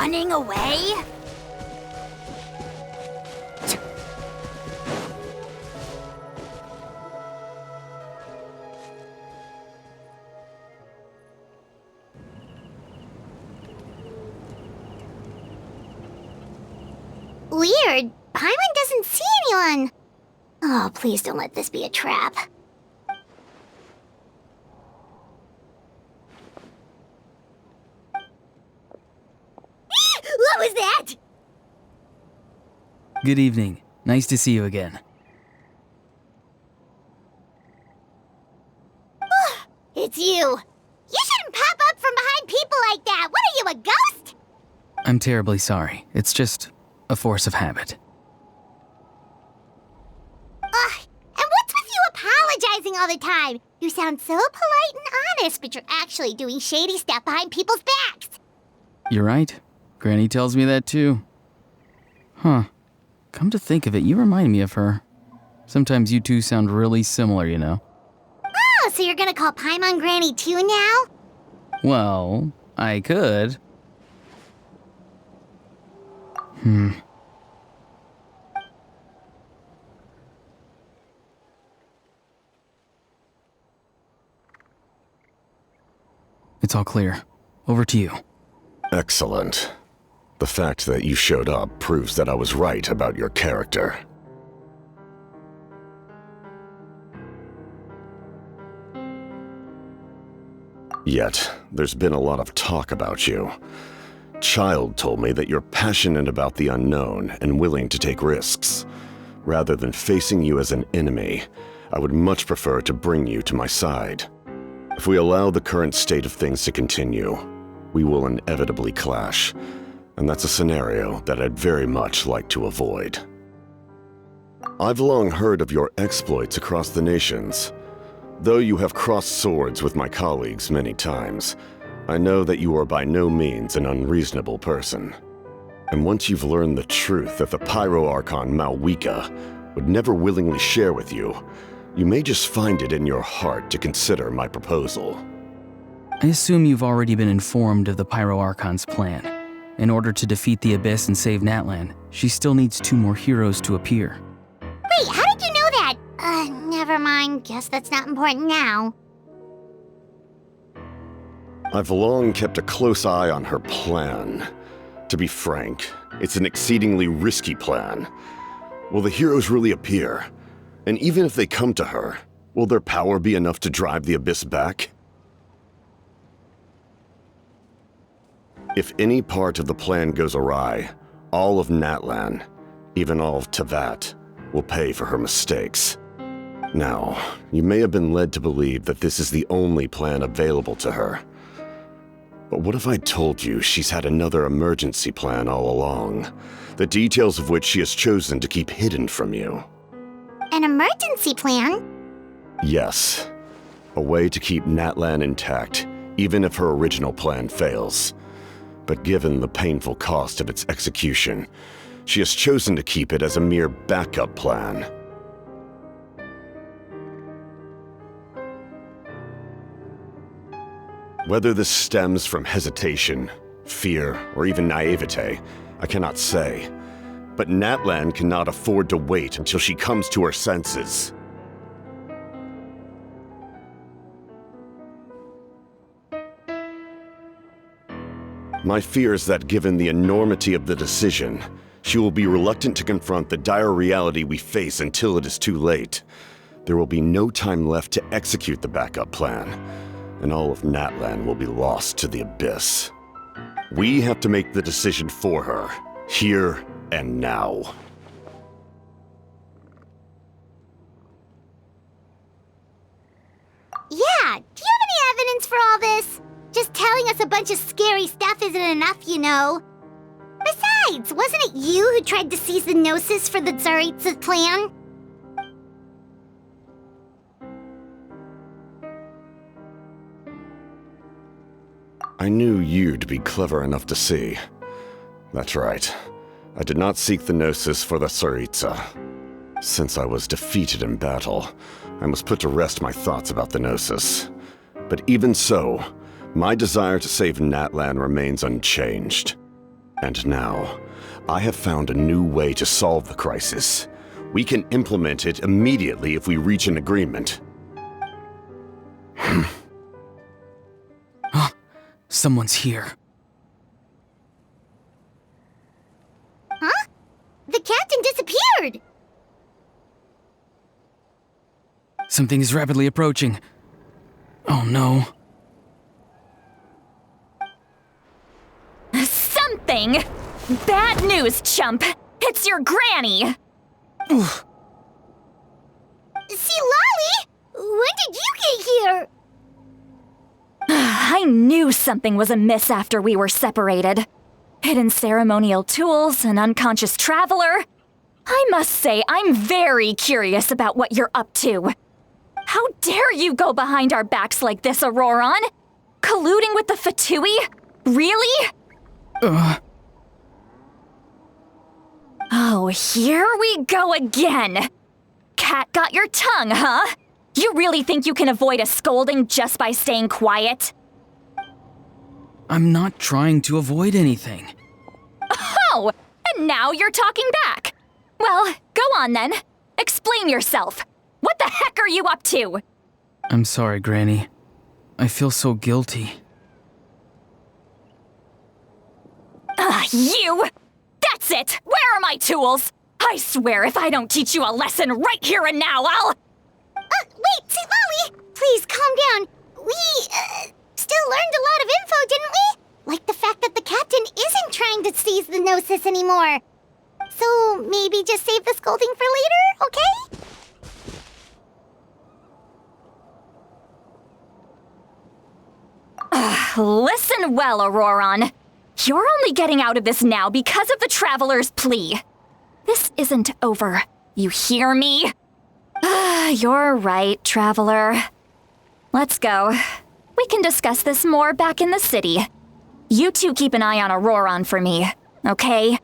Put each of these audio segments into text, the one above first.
running away? Weird. Paimon doesn't see anyone. Oh, please don't let this be a trap. What was that? Good evening. Nice to see you again. It's you. You shouldn't pop up from behind people like that. What are you, a ghost? I'm terribly sorry. It's just a force of habit. Ugh, and what's with you apologizing all the time? You sound so polite and honest, but you're actually doing shady stuff behind people's backs. You're right. Granny tells me that too. Huh. Come to think of it, you remind me of her. Sometimes you two sound really similar, you know. Oh, so you're gonna call Paimon Granny too now? Well, I could. It's all clear. Over to you. Excellent. The fact that you showed up proves that I was right about your character. Yet, there's been a lot of talk about you. Child told me that you're passionate about the unknown and willing to take risks. Rather than facing you as an enemy, I would much prefer to bring you to my side. If we allow the current state of things to continue, we will inevitably clash, and that's a scenario that I'd very much like to avoid. I've long heard of your exploits across the nations. Though you have crossed swords with my colleagues many times, I know that you are by no means an unreasonable person. And once you've learned the truth that the Pyro Archon Malwika would never willingly share with you, you may just find it in your heart to consider my proposal. I assume you've already been informed of the Pyro Archon's plan. In order to defeat the Abyss and save Natlan, she still needs 2 more heroes to appear. Wait, how did you know that? Never mind. Guess that's not important now. I've long kept a close eye on her plan. To be frank, it's an exceedingly risky plan. Will the heroes really appear? And even if they come to her, will their power be enough to drive the Abyss back? If any part of the plan goes awry, all of Natlan, even all of Teyvat, will pay for her mistakes. Now, you may have been led to believe that this is the only plan available to her. But what if I told you she's had another emergency plan all along, the details of which she has chosen to keep hidden from you? An emergency plan? Yes. A way to keep Natlan intact, even if her original plan fails. But given the painful cost of its execution, she has chosen to keep it as a mere backup plan. Whether this stems from hesitation, fear, or even naivete, I cannot say. But Natlan cannot afford to wait until she comes to her senses. My fear is that given the enormity of the decision, she will be reluctant to confront the dire reality we face until it is too late. There will be no time left to execute the backup plan, and all of Natlan will be lost to the Abyss. We have to make the decision for her, here and now. Yeah, do you have any evidence for all this? Just telling us a bunch of scary stuff isn't enough, you know. Besides, wasn't it you who tried to seize the Gnosis for the Tsaritsa's plan? I knew you'd be clever enough to see. That's right. I did not seek the Gnosis for the Tsaritsa. Since I was defeated in battle, I must put to rest my thoughts about the Gnosis. But even so, my desire to save Natlan remains unchanged. And now, I have found a new way to solve the crisis. We can implement it immediately if we reach an agreement. Someone's here. Huh? The captain disappeared! Something is rapidly approaching. Oh no. Something? Bad news, chump! It's your granny! Oof. See, Lolly? When did you get here? I knew something was amiss after we were separated. Hidden ceremonial tools, an unconscious traveler. I must say, I'm very curious about what you're up to. How dare you go behind our backs like this, Ororon? Colluding with the Fatui? Really? Oh, here we go again. Cat got your tongue, huh? You really think you can avoid a scolding just by staying quiet? I'm not trying to avoid anything. Oh, and now you're talking back. Well, go on then. Explain yourself. What the heck are you up to? I'm sorry, Granny. I feel so guilty. You! That's it! Where are my tools? I swear if I don't teach you a lesson right here and now, I'll... Wait, see, Lolly! Please, calm down. We, still learned a lot of info, didn't we? Like the fact that the captain isn't trying to seize the Gnosis anymore. So, maybe just save the scolding for later, okay? Listen well, Ororon. You're only getting out of this now because of the Traveler's plea. This isn't over. You hear me? You're right, Traveler. Let's go. We can discuss this more back in the city. You two keep an eye on Ororon for me, okay?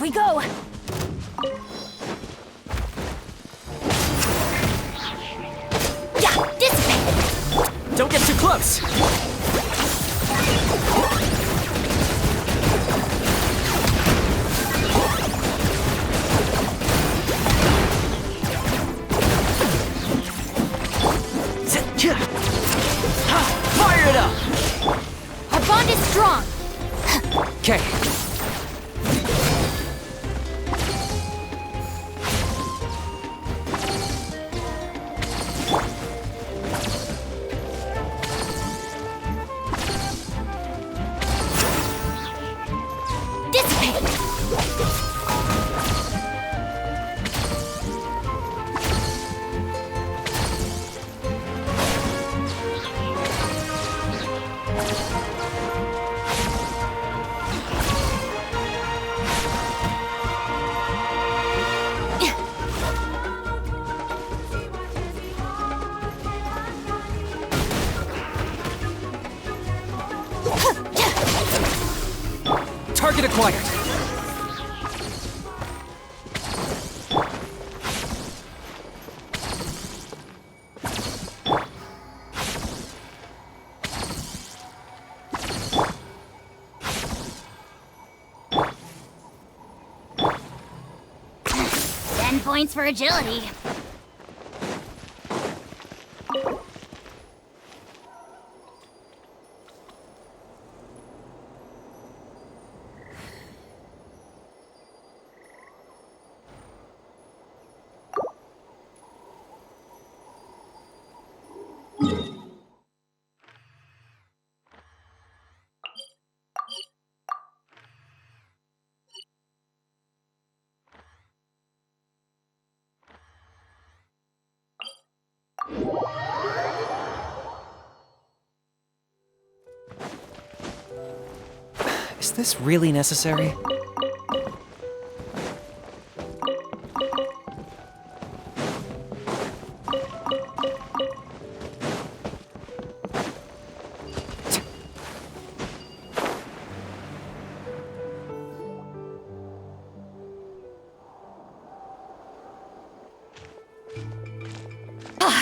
we go! Yeah, dissipate! Don't get too close! Fire it up! Our bond is strong! Okay. Dissipate! 10 points for agility. Is this really necessary?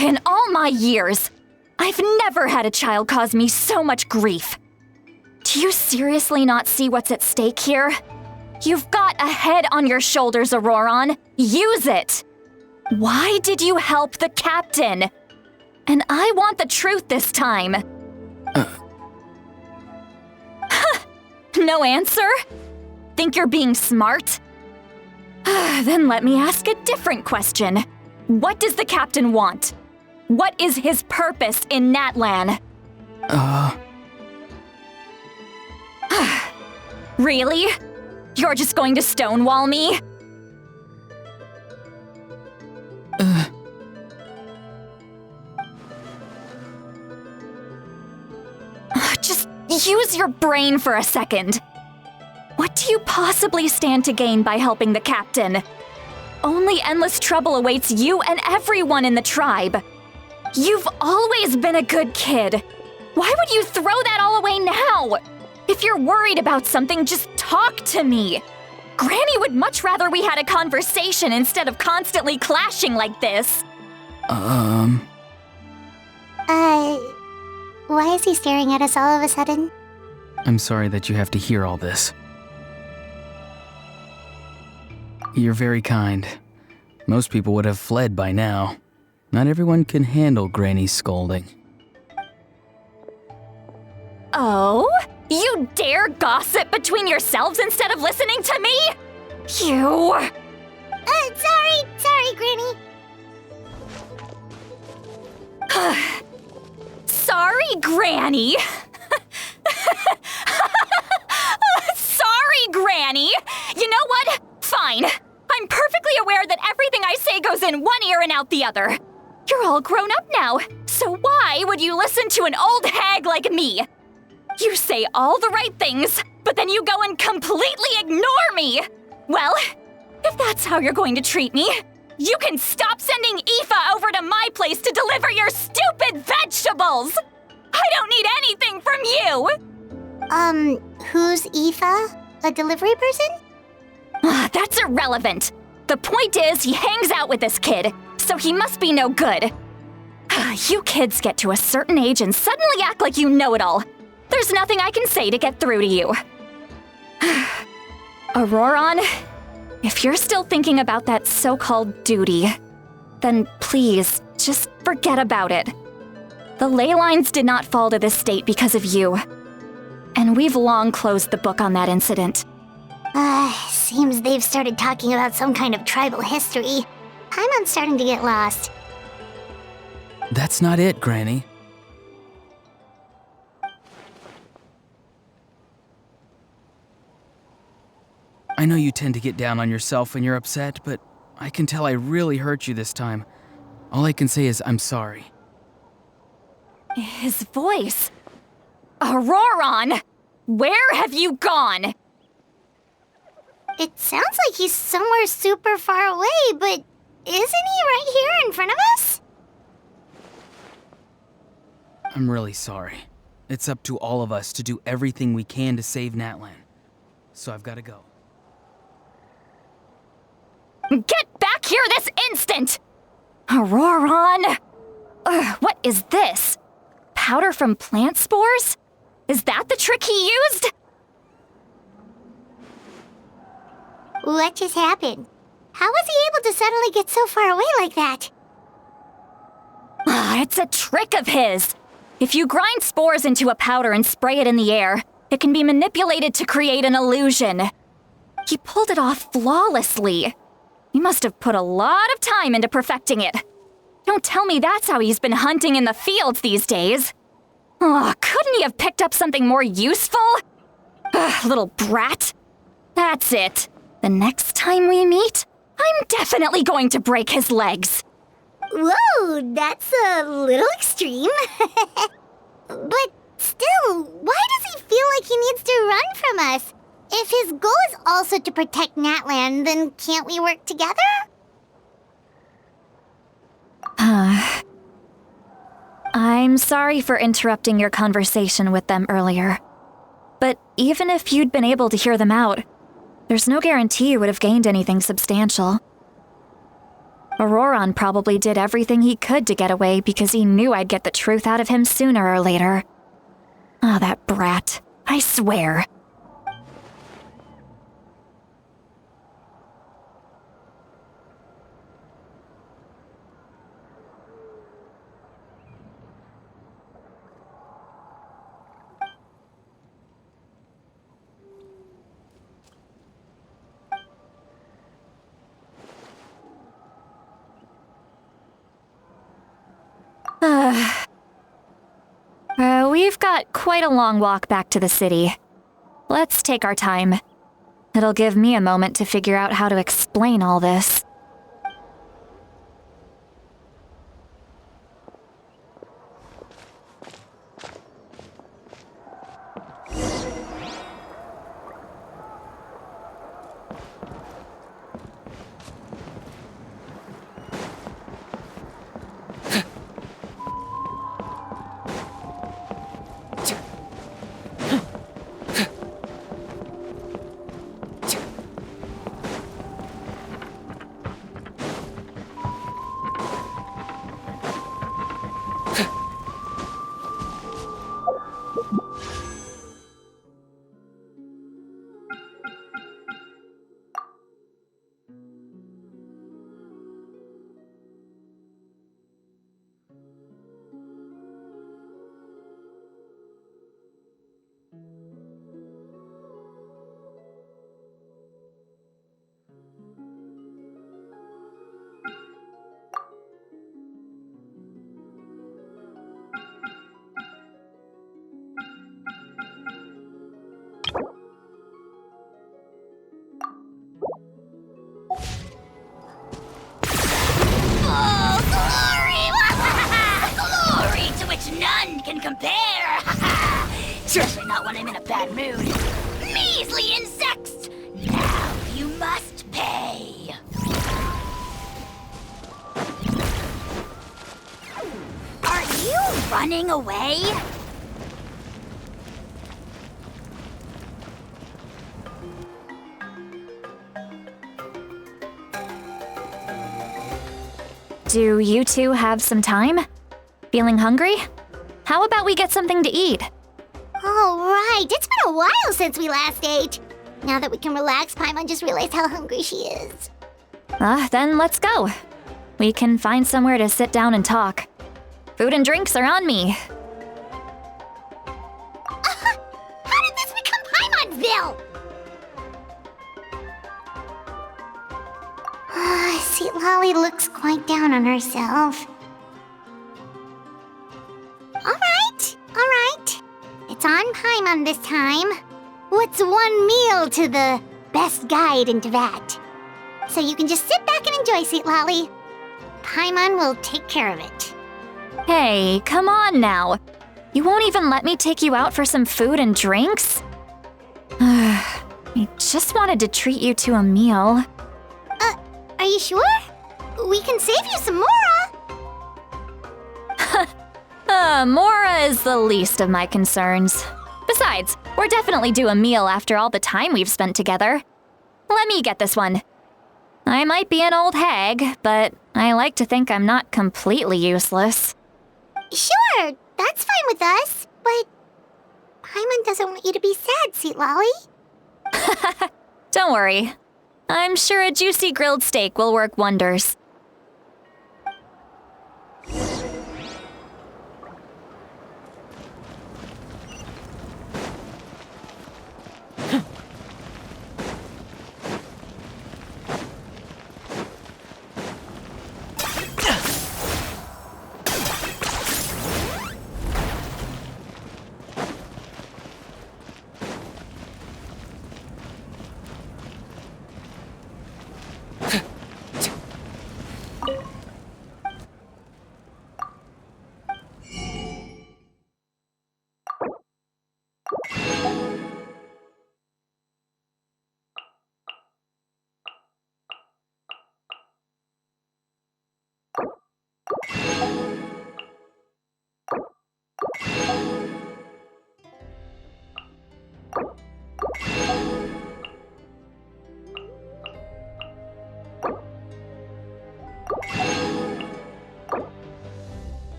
In all my years, I've never had a child cause me so much grief. Do you seriously not see what's at stake here? You've got a head on your shoulders, Ororon. Use it! Why did you help the captain? And I want the truth this time. No answer? Think you're being smart? Then let me ask a different question. What does the captain want? What is his purpose in Natlan? Really? You're just going to stonewall me? Just use your brain for a second. What do you possibly stand to gain by helping the captain? Only endless trouble awaits you and everyone in the tribe. You've always been a good kid. Why would you throw that all away now? If you're worried about something, just talk to me. Granny would much rather we had a conversation instead of constantly clashing like this. Why is he staring at us all of a sudden? I'm sorry that you have to hear all this. You're very kind. Most people would have fled by now. Not everyone can handle Granny's scolding. Oh? You dare gossip between yourselves instead of listening to me? You... Sorry, Granny. Sorry, Granny. Sorry, Granny. You know what? Fine. I'm perfectly aware that everything I say goes in one ear and out the other. You're all grown up now, so why would you listen to an old hag like me? You say all the right things, but then you go and completely ignore me. Well, if that's how you're going to treat me, you can stop sending Aoife over to my place to deliver your stupid vegetables. I don't need anything from you. Who's Aoife? A delivery person? That's irrelevant. The point is, he hangs out with this kid, so he must be no good. You kids get to a certain age and suddenly act like you know it all. There's nothing I can say to get through to you. Ororon, if you're still thinking about that so-called duty, then please, just forget about it. The ley lines did not fall to this state because of you. And we've long closed the book on that incident. Seems they've started talking about some kind of tribal history. I'm starting to get lost. That's not it, Granny. I know you tend to get down on yourself when you're upset, but I can tell I really hurt you this time. All I can say is I'm sorry. His voice. Ororon! Where have you gone? It sounds like he's somewhere super far away, but isn't he right here in front of us? I'm really sorry. It's up to all of us to do everything we can to save Natlan. So I've got to go. Get back here this instant! Ororon! What is this? Powder from plant spores? Is that the trick he used? What just happened? How was he able to suddenly get so far away like that? It's a trick of his. If you grind spores into a powder and spray it in the air, it can be manipulated to create an illusion. He pulled it off flawlessly. He must have put a lot of time into perfecting it. Don't tell me that's how he's been hunting in the fields these days. Couldn't he have picked up something more useful? Little brat. That's it. The next time we meet, I'm definitely going to break his legs. Whoa, that's a little extreme. But still, why does he feel like he needs to run from us? If his goal is also to protect Natlan, then can't we work together? I'm sorry for interrupting your conversation with them earlier. But even if you'd been able to hear them out, there's no guarantee you would have gained anything substantial. Ororon probably did everything he could to get away because he knew I'd get the truth out of him sooner or later. That brat. I swear. We've got quite a long walk back to the city. Let's take our time. It'll give me a moment to figure out how to explain all this. compare! Certainly not when I'm in a bad mood. Measly insects! Now you must pay! Are you running away? Do you two have some time? Feeling hungry? How about we get something to eat? All right, it's been a while since we last ate. Now that we can relax, Paimon just realized how hungry she is. Then let's go. We can find somewhere to sit down and talk. Food and drinks are on me. How did this become Paimonville? Sweet Lolly looks quite down on herself. All right. It's on Paimon this time. What's one meal to the best guide into that? So you can just sit back and enjoy, Sweet Lolly. Paimon will take care of it. Hey, come on now. You won't even let me take you out for some food and drinks? I just wanted to treat you to a meal. Are you sure? We can save you some Mora. Mora is the least of my concerns. Besides, we're definitely due a meal after all the time we've spent together. Let me get this one. I might be an old hag, but I like to think I'm not completely useless. Sure, that's fine with us, but Paimon doesn't want you to be sad, Sweet Lolly. Don't worry. I'm sure a juicy grilled steak will work wonders.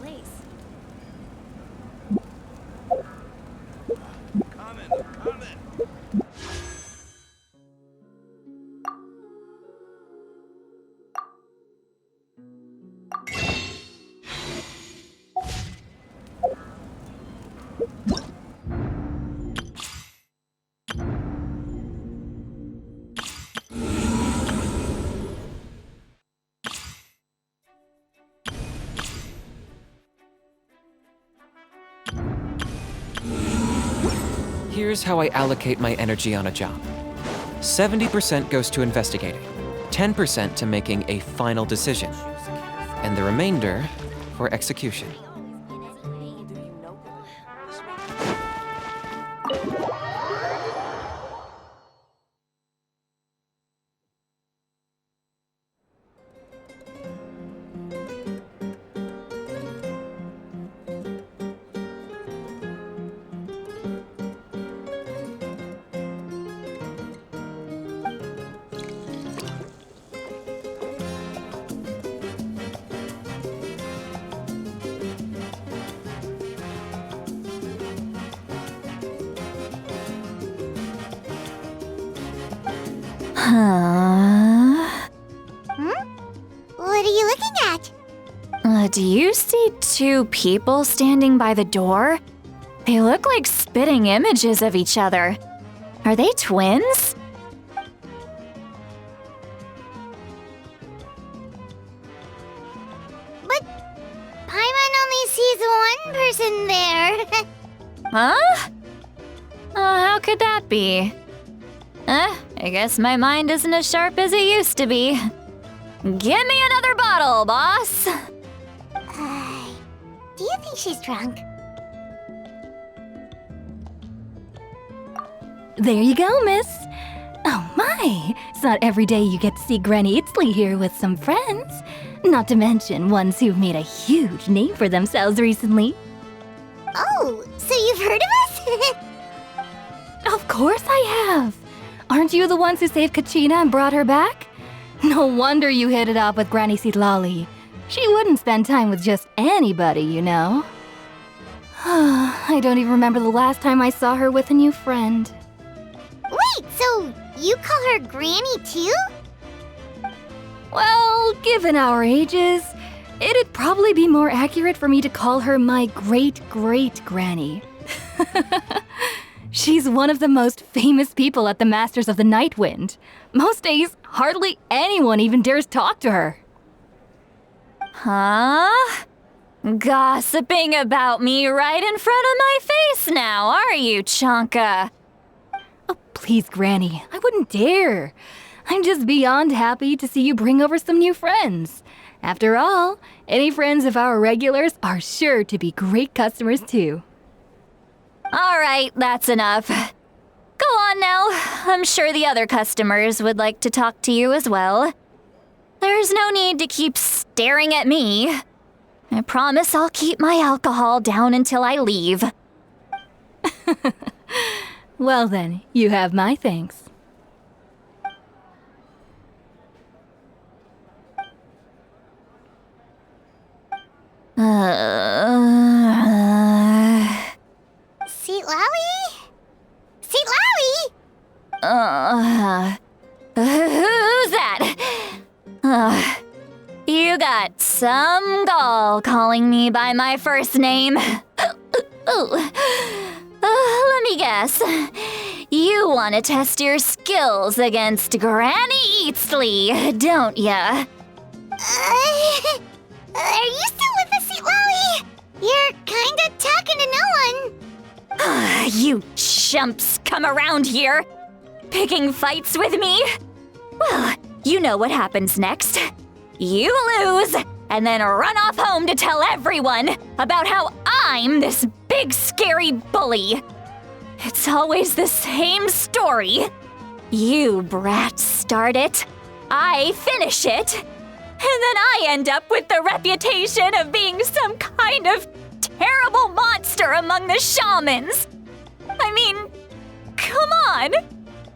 place. Here's how I allocate my energy on a job. 70% goes to investigating, 10% to making a final decision, and the remainder for execution. What are you looking at? Do you see two people standing by the door? They look like spitting images of each other. Are they twins? But Paimon only sees one person there. Huh? How could that be? I guess my mind isn't as sharp as it used to be. Give me another bottle, boss. Do you think she's drunk? There you go, miss. Oh my, it's not every day you get to see Granny Itzley here with some friends. Not to mention ones who've made a huge name for themselves recently. Oh, so you've heard of us? Of course I have. Aren't you the ones who saved Kachina and brought her back? No wonder you hit it off with Granny Sitlali. She wouldn't spend time with just anybody, you know. I don't even remember the last time I saw her with a new friend. Wait, so you call her Granny too? Well, given our ages, it'd probably be more accurate for me to call her my great-great-granny. She's one of the most famous people at the Masters of the Night Wind. Most days, hardly anyone even dares talk to her. Huh? Gossiping about me right in front of my face now, are you, Chonka? Oh, please, Granny, I wouldn't dare. I'm just beyond happy to see you bring over some new friends. After all, any friends of our regulars are sure to be great customers too. All right, that's enough. Go on now. I'm sure the other customers would like to talk to you as well. There's no need to keep staring at me. I promise I'll keep my alcohol down until I leave. Well then, you have my thanks. Sitlali? Sitlali? Who's that? You got some gall calling me by my first name. Let me guess. You want to test your skills against Granny Eatsley, don't ya? Are you still with us, Sitlali? You're kinda talking to no one. You chumps come around here, picking fights with me? Well, you know what happens next. You lose, and then run off home to tell everyone about how I'm this big scary bully. It's always the same story. You brats start it, I finish it, and then I end up with the reputation of being some kind of terrible monster among the shamans. I mean, come on.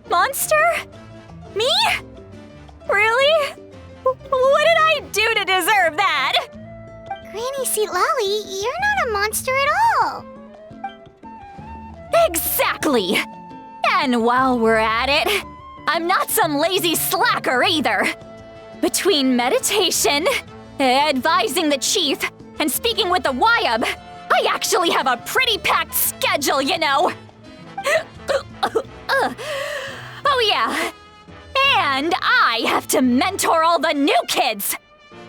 Monster? Me? Really? What did I do to deserve that? Granny Seat Lolly, you're not a monster at all. Exactly! And while we're at it, I'm not some lazy slacker either. Between meditation, advising the chief, and speaking with the Wyab, I actually have a pretty packed schedule, you know. Oh yeah. And I have to mentor all the new kids.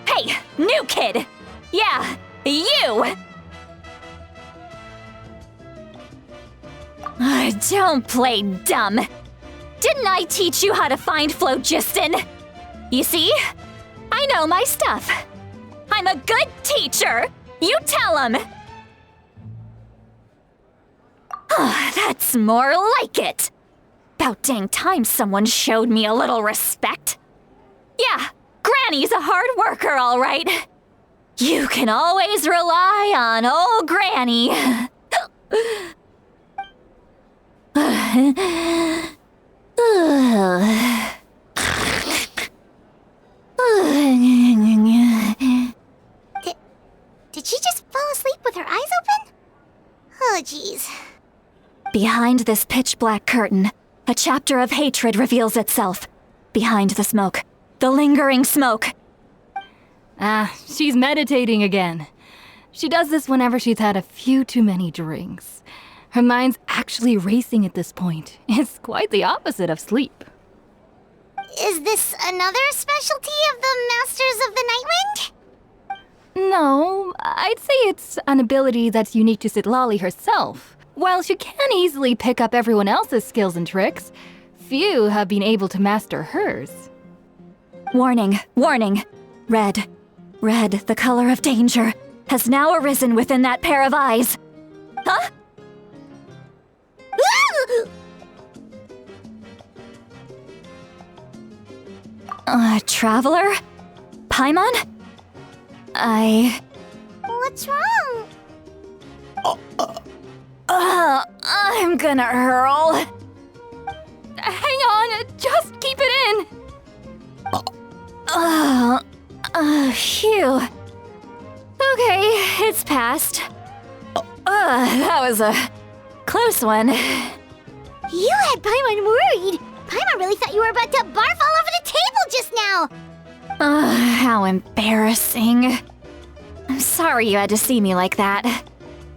Hey, new kid. Yeah, you. Don't play dumb. Didn't I teach you how to find phlogiston? You see? I know my stuff. I'm a good teacher. You tell him. That's more like it. About dang time someone showed me a little respect. Yeah, Granny's a hard worker, all right. You can always rely on old Granny. Did she just fall asleep with her eyes open? Oh, jeez. Behind this pitch-black curtain, a chapter of hatred reveals itself. Behind the smoke. The lingering smoke. She's meditating again. She does this whenever she's had a few too many drinks. Her mind's actually racing at this point. It's quite the opposite of sleep. Is this another specialty of the Masters of the Nightwind? No, I'd say it's an ability that's unique to Sitlali herself. While she can easily pick up everyone else's skills and tricks, few have been able to master hers. Warning, warning. Red, the color of danger, has now arisen within that pair of eyes. Huh? Traveler? Paimon? What's wrong? I'm gonna hurl. Hang on, just keep it in. Phew. Okay, it's passed. That was a close one. You had Paimon worried. Paimon really thought you were about to barf all over the table just now. How embarrassing. I'm sorry you had to see me like that.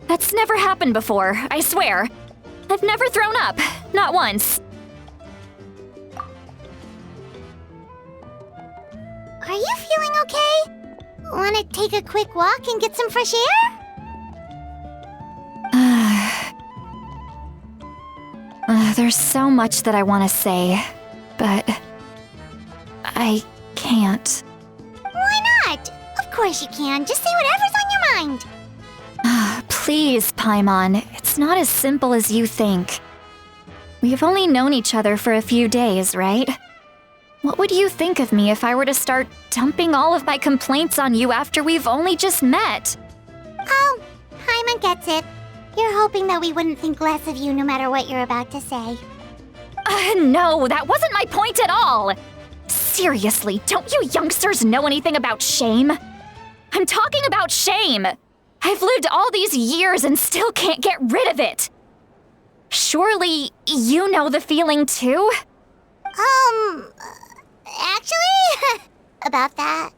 That's never happened before, I swear. I've never thrown up, not once. Are you feeling okay? Wanna take a quick walk and get some fresh air? There's so much that I want to say, but I can't. Why not? Of course you can. Just say whatever's on your mind. Please, Paimon, it's not as simple as you think. We've only known each other for a few days, right? What would you think of me if I were to start dumping all of my complaints on you after we've only just met? Oh, Paimon gets it. You're hoping that we wouldn't think less of you no matter what you're about to say. No, that wasn't my point at all! Seriously, don't you youngsters know anything about shame? I'm talking about shame! I've lived all these years and still can't get rid of it! Surely, you know the feeling too? Actually, about that.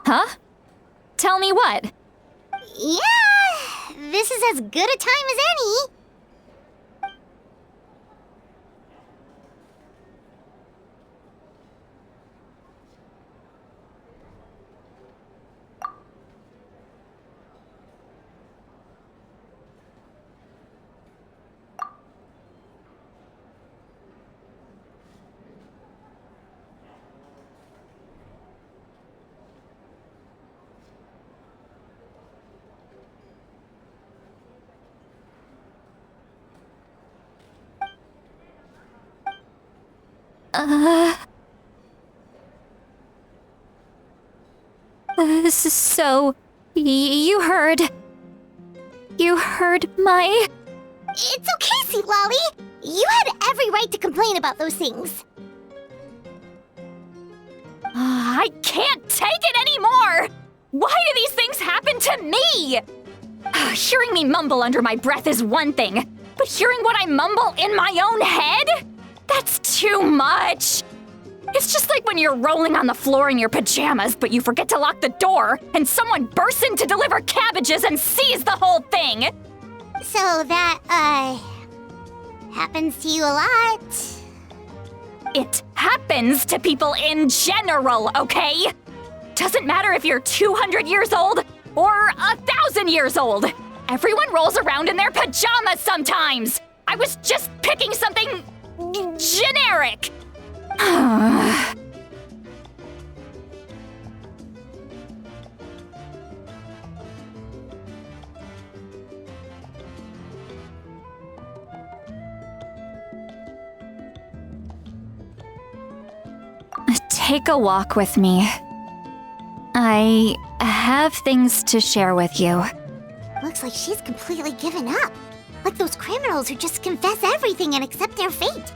Huh? Tell me what? Yeah, this is as good a time as any. So, you heard my... It's okay, Seat Lolly. You had every right to complain about those things. I can't take it anymore! Why do these things happen to me? Hearing me mumble under my breath is one thing, but hearing what I mumble in my own head? That's too much. It's just like when you're rolling on the floor in your pajamas, but you forget to lock the door, and someone bursts in to deliver cabbages and sees the whole thing. So that, happens to you a lot. It happens to people in general, okay? Doesn't matter if you're 200 years old or 1,000 years old. Everyone rolls around in their pajamas sometimes. I was just picking something generic. Take a walk with me. I have things to share with you. Looks like she's completely given up. Like those criminals who just confess everything and accept their fate.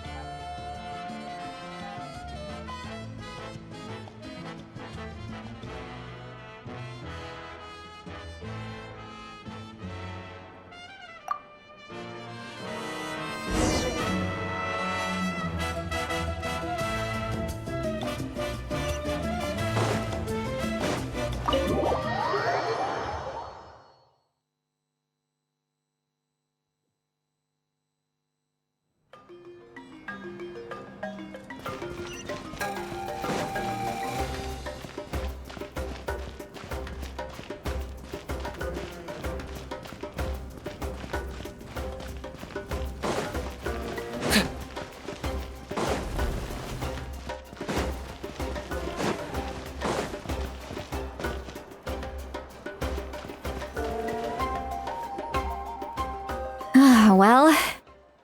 Well,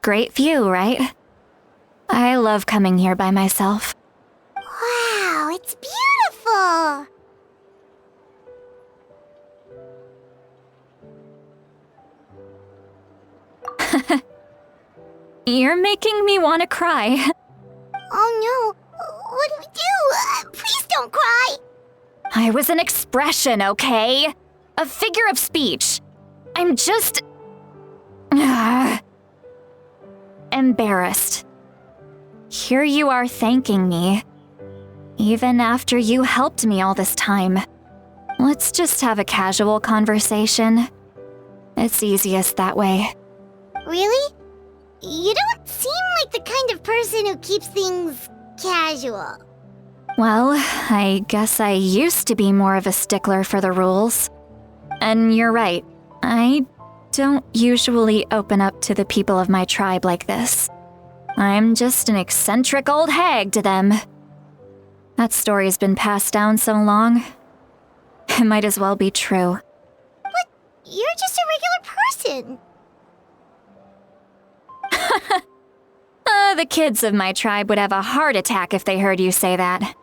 great view, right? I love coming here by myself. Wow, it's beautiful! You're making me want to cry. Oh no, what do we do? Please don't cry! I was an expression, okay? A figure of speech. I'm just... embarrassed. Here you are thanking me. Even after you helped me all this time. Let's just have a casual conversation. It's easiest that way. Really? You don't seem like the kind of person who keeps things casual. Well, I guess I used to be more of a stickler for the rules. And you're right, I don't usually open up to the people of my tribe like this. I'm just an eccentric old hag to them. That story's been passed down so long. It might as well be true. But you're just a regular person. The kids of my tribe would have a heart attack if they heard you say that.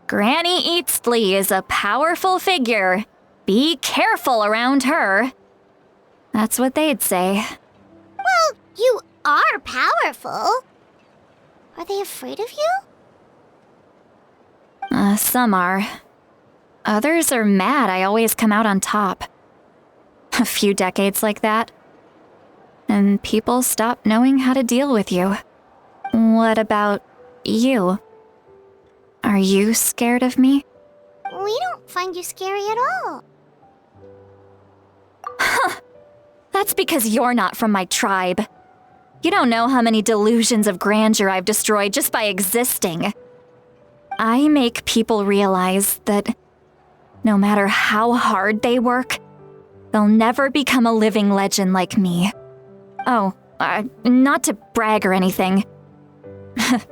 Granny Eatsley is a powerful figure. Be careful around her. That's what they'd say. Well, you are powerful. Are they afraid of you? Some are. Others are mad I always come out on top. A few decades like that, and people stop knowing how to deal with you. What about you? Are you scared of me? We don't find you scary at all. That's because you're not from my tribe. You don't know how many delusions of grandeur I've destroyed just by existing. I make people realize that no matter how hard they work, they'll never become a living legend like me. Oh, not to brag or anything.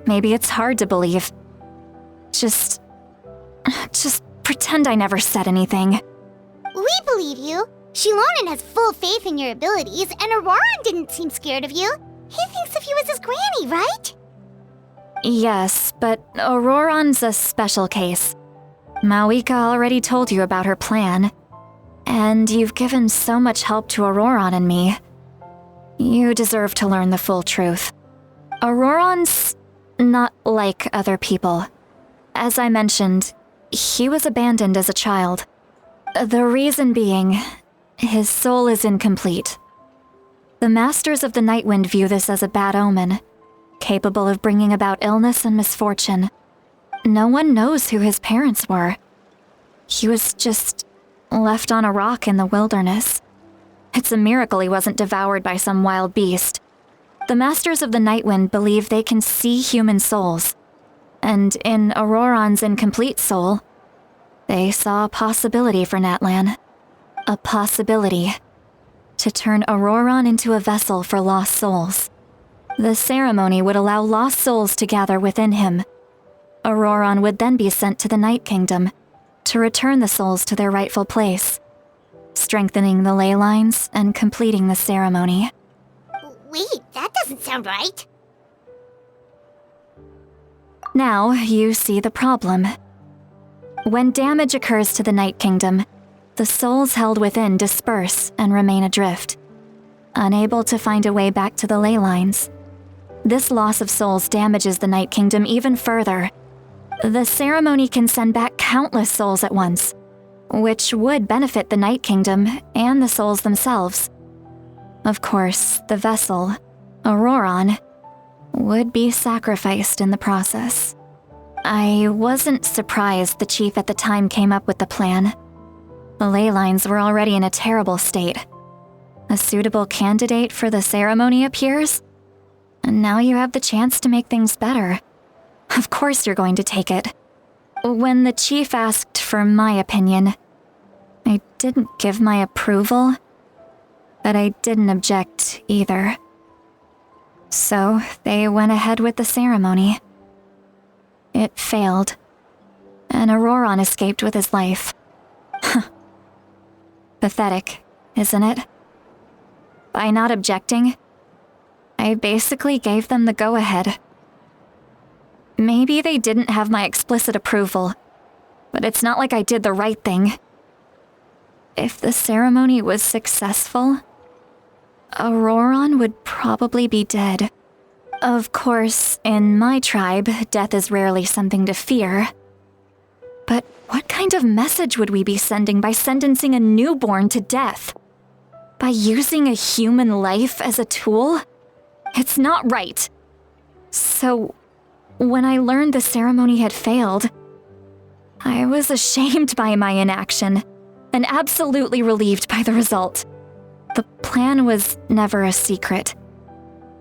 Maybe it's hard to believe. Just pretend I never said anything. We believe you. Shilonen has full faith in your abilities, and Ororon didn't seem scared of you. He thinks of you as his granny, right? Yes, but Ororon's a special case. Mawika already told you about her plan. And you've given so much help to Ororon and me. You deserve to learn the full truth. Ororon's not like other people. As I mentioned, He was abandoned as a child. The reason being, his soul is incomplete. The Masters of the Nightwind view this as a bad omen, capable of bringing about illness and misfortune. No one knows who his parents were. He was just left on a rock in the wilderness. It's a miracle he wasn't devoured by some wild beast. The Masters of the Nightwind believe they can see human souls, and in Ororon's incomplete soul, they saw a possibility for Natlan. A possibility to turn Ororon into a vessel for lost souls. The ceremony would allow lost souls to gather within him. Ororon would then be sent to the Night Kingdom to return the souls to their rightful place, strengthening the ley lines and completing the ceremony. Wait, that doesn't sound right. Now you see the problem. When damage occurs to the Night Kingdom, the souls held within disperse and remain adrift, unable to find a way back to the ley lines. This loss of souls damages the Night Kingdom even further. The ceremony can send back countless souls at once, which would benefit the Night Kingdom and the souls themselves. Of course, the vessel, Ororon, would be sacrificed in the process. I wasn't surprised the chief at the time came up with the plan. The ley lines were already in a terrible state. A suitable candidate for the ceremony appears, and now you have the chance to make things better. Of course you're going to take it. When the chief asked for my opinion, I didn't give my approval, but I didn't object either. So they went ahead with the ceremony. It failed, and Ororon escaped with his life. Pathetic, isn't it? By not objecting, I basically gave them the go-ahead. Maybe they didn't have my explicit approval, but it's not like I did the right thing. If the ceremony was successful, Ororon would probably be dead. Of course, in my tribe, death is rarely something to fear. But what kind of message would we be sending by sentencing a newborn to death? By using a human life as a tool? It's not right. So, when I learned the ceremony had failed, I was ashamed by my inaction, and absolutely relieved by the result. The plan was never a secret.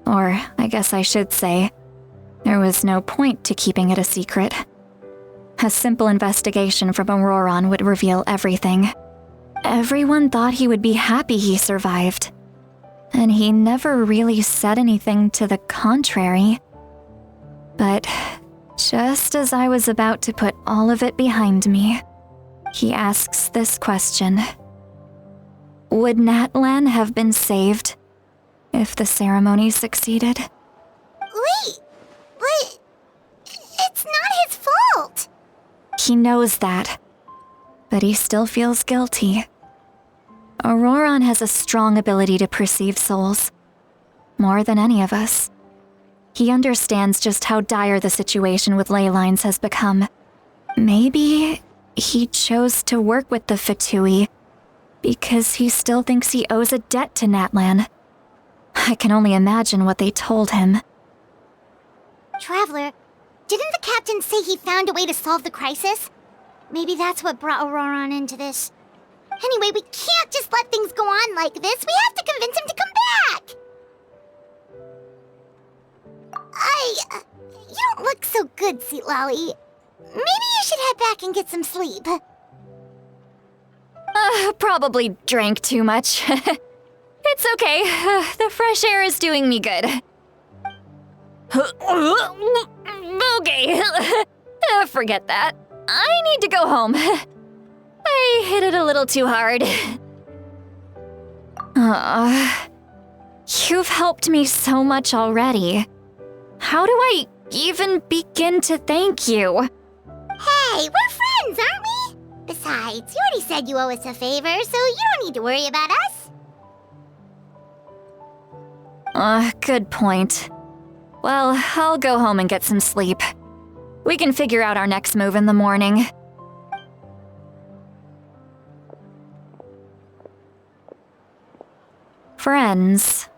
Or, I guess I should say, there was no point to keeping it a secret. A simple investigation from Ororon would reveal everything. Everyone thought he would be happy he survived, and he never really said anything to the contrary. But just as I was about to put all of it behind me, he asks this question. Would Natlan have been saved if the ceremony succeeded? Wait, but it's not his fault. He knows that, but he still feels guilty. Ororon has a strong ability to perceive souls, more than any of us. He understands just how dire the situation with ley lines has become. Maybe he chose to work with the Fatui because he still thinks he owes a debt to Natlan. I can only imagine what they told him. Traveler, didn't the captain say he found a way to solve the crisis? Maybe that's what brought Ororon into this. Anyway, we can't just let things go on like this. We have to convince him to come back. You don't look so good, Sweet Lolly. Maybe you should head back and get some sleep. Probably drank too much. It's okay. The fresh air is doing me good. Okay. Forget that. I need to go home. I hit it a little too hard. You've helped me so much already. How do I even begin to thank you? Hey, we're friends, aren't we? Besides, you already said you owe us a favor, so you don't need to worry about us. Good point. Well, I'll go home and get some sleep. We can figure out our next move in the morning. Friends.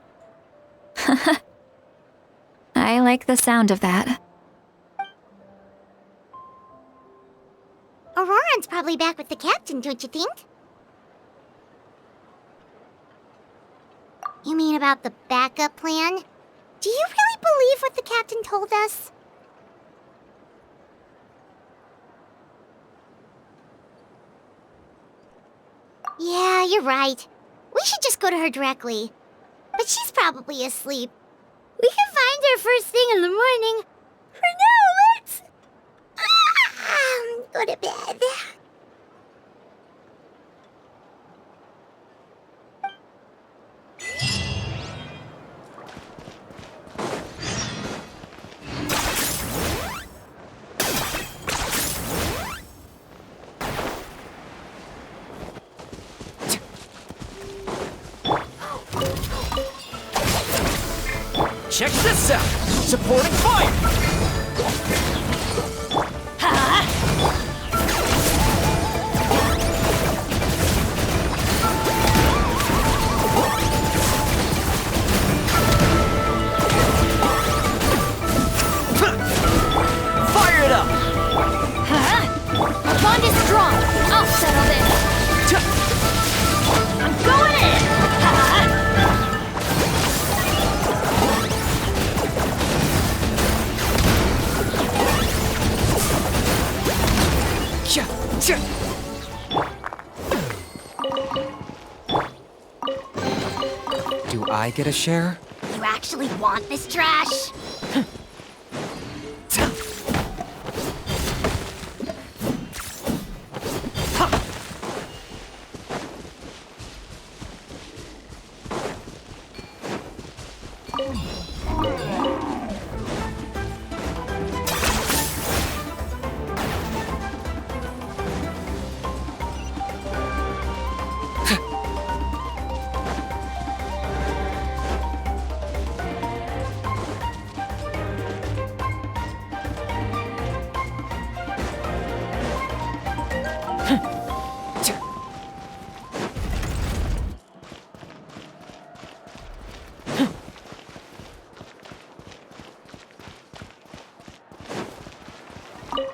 I like the sound of that. Ororon's probably back with the captain, don't you think? You mean about the backup plan? Do you really believe what the captain told us? Yeah, you're right. We should just go to her directly. But she's probably asleep. We can find her first thing in the morning. For now, let's... go to bed. Check this out! Supporting fire! Fire it up! Our bond is strong. I'll settle this. I'm going in. Do I get a share? You actually want this trash?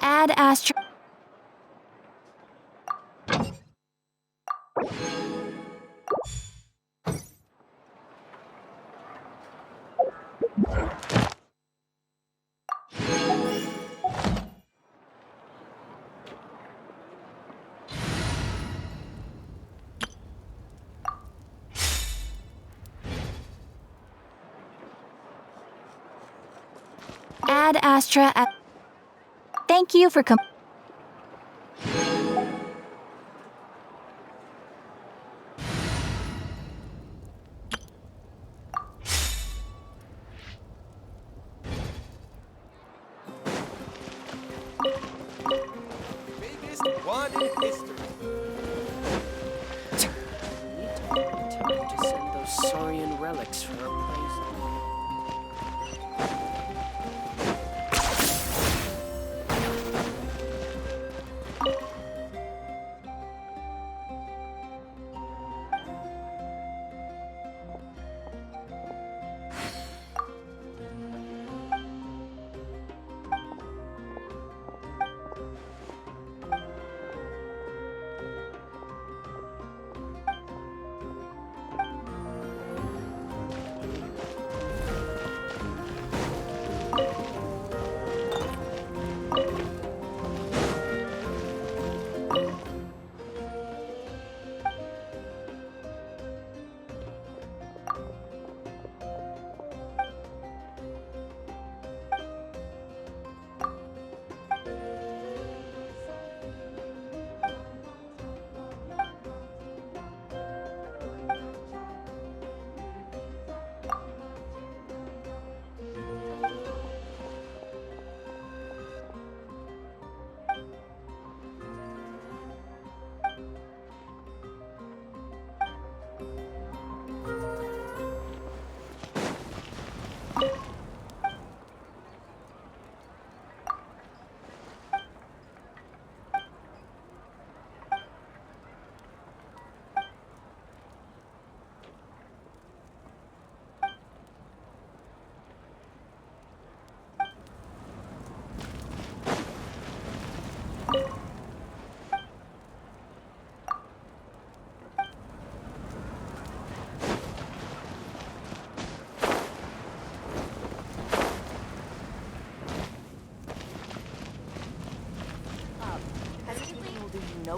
Add Astro. Add Astra. Thank you for Biggest one in history. To send those Saurian relics for appraisal.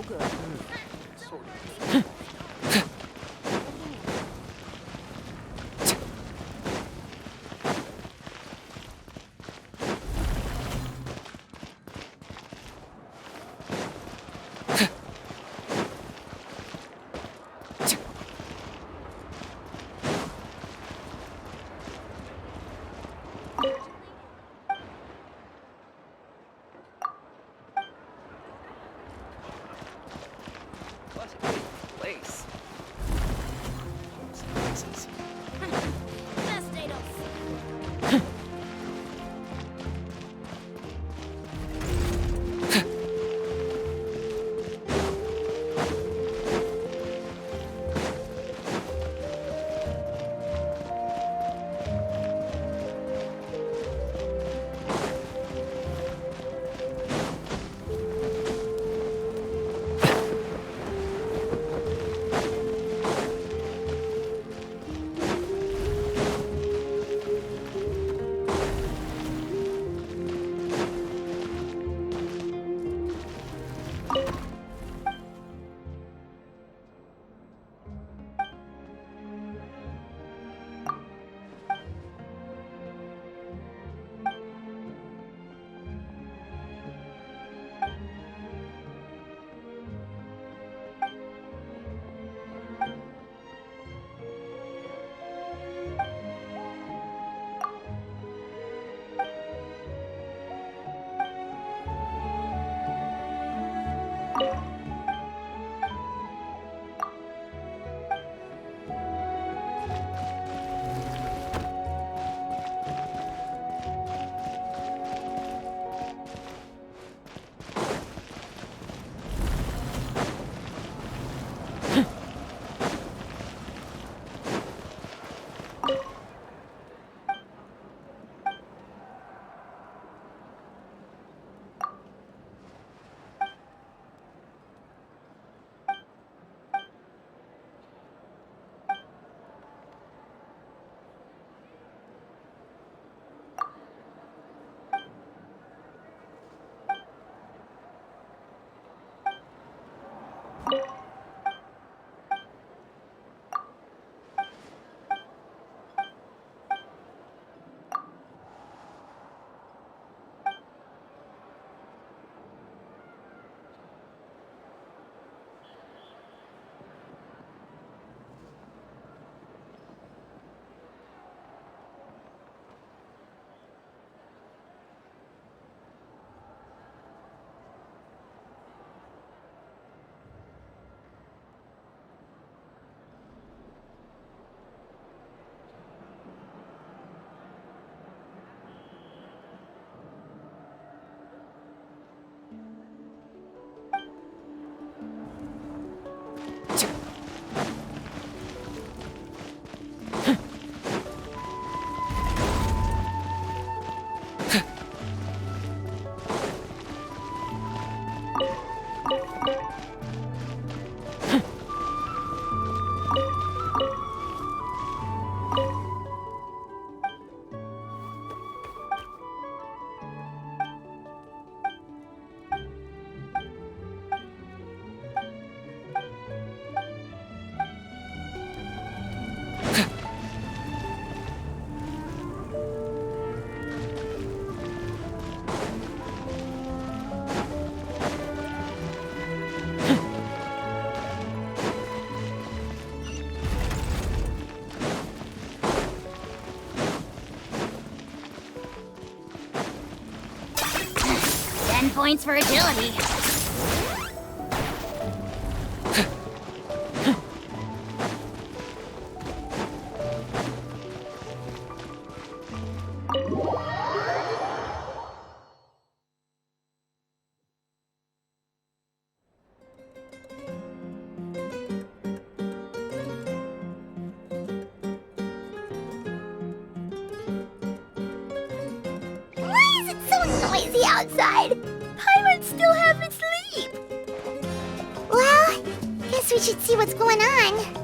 no good. Sort of. What a big place. Places. Best they don't see. Points for agility. Why is it so noisy outside? Pirates still haven't sleep. Well, guess we should see what's going on.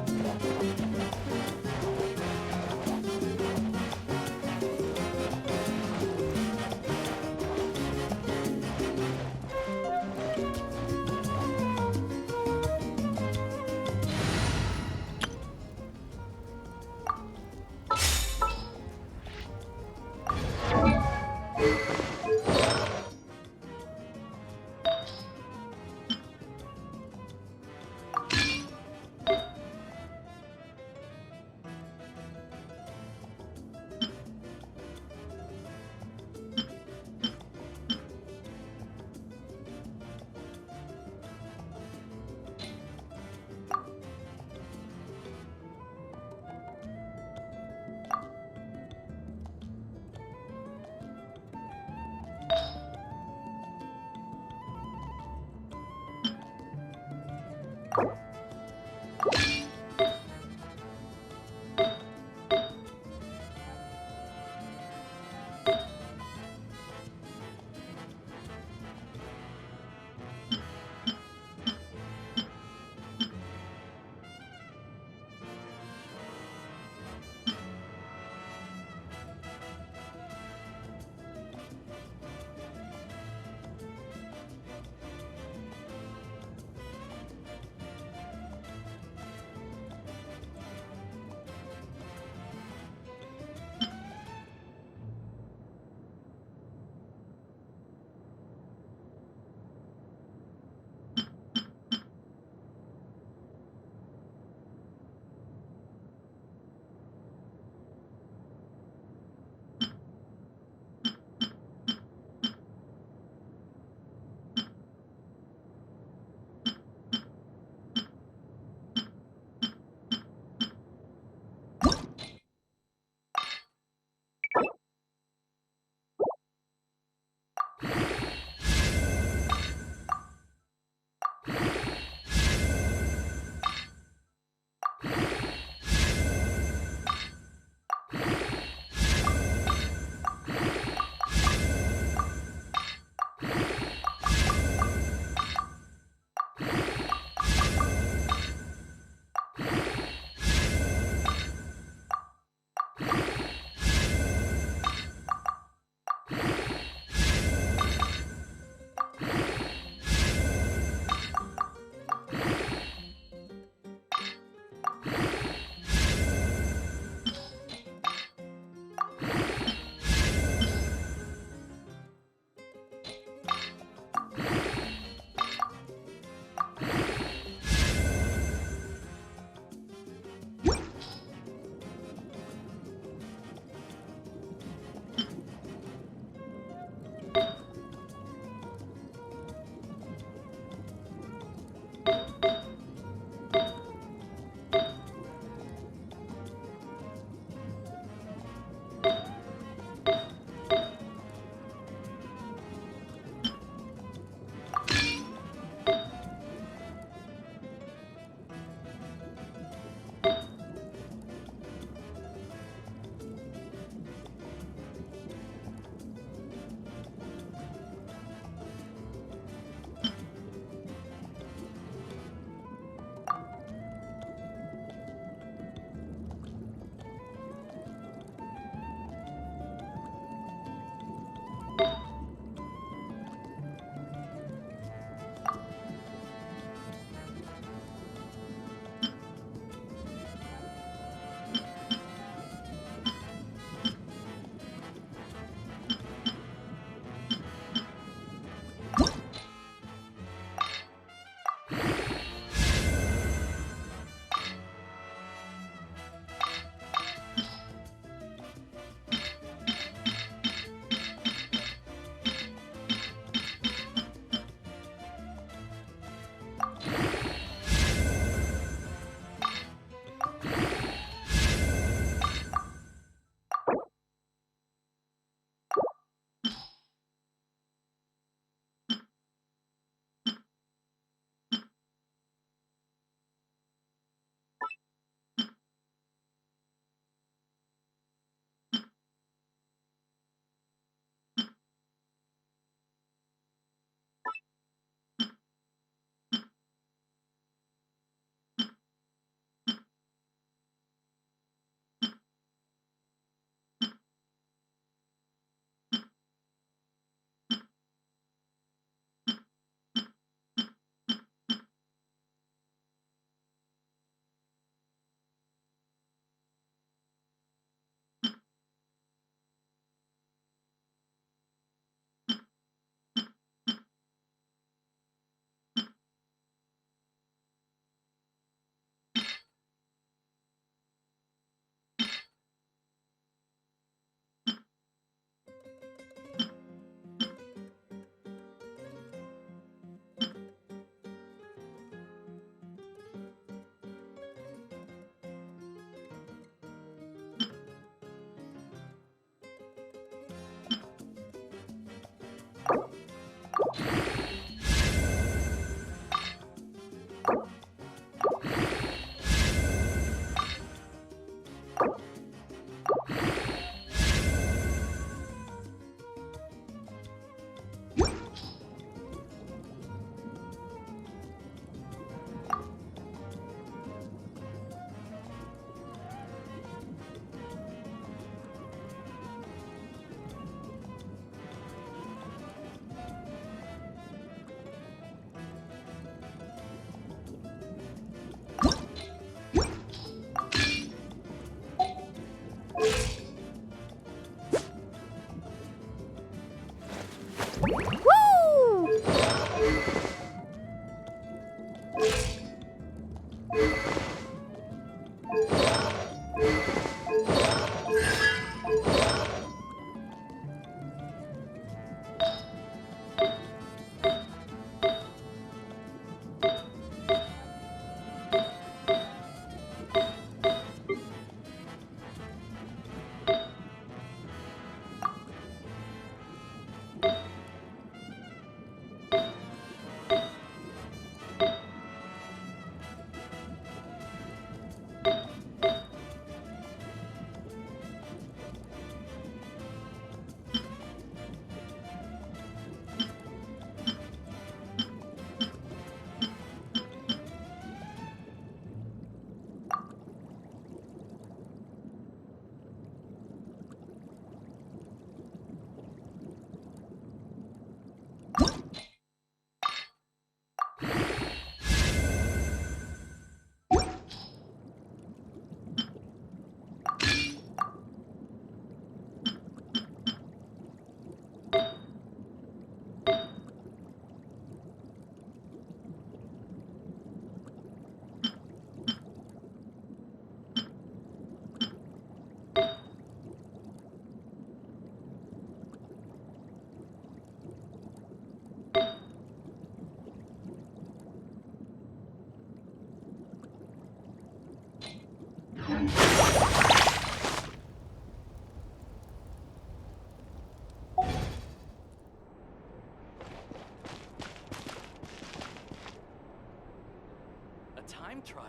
A time trial?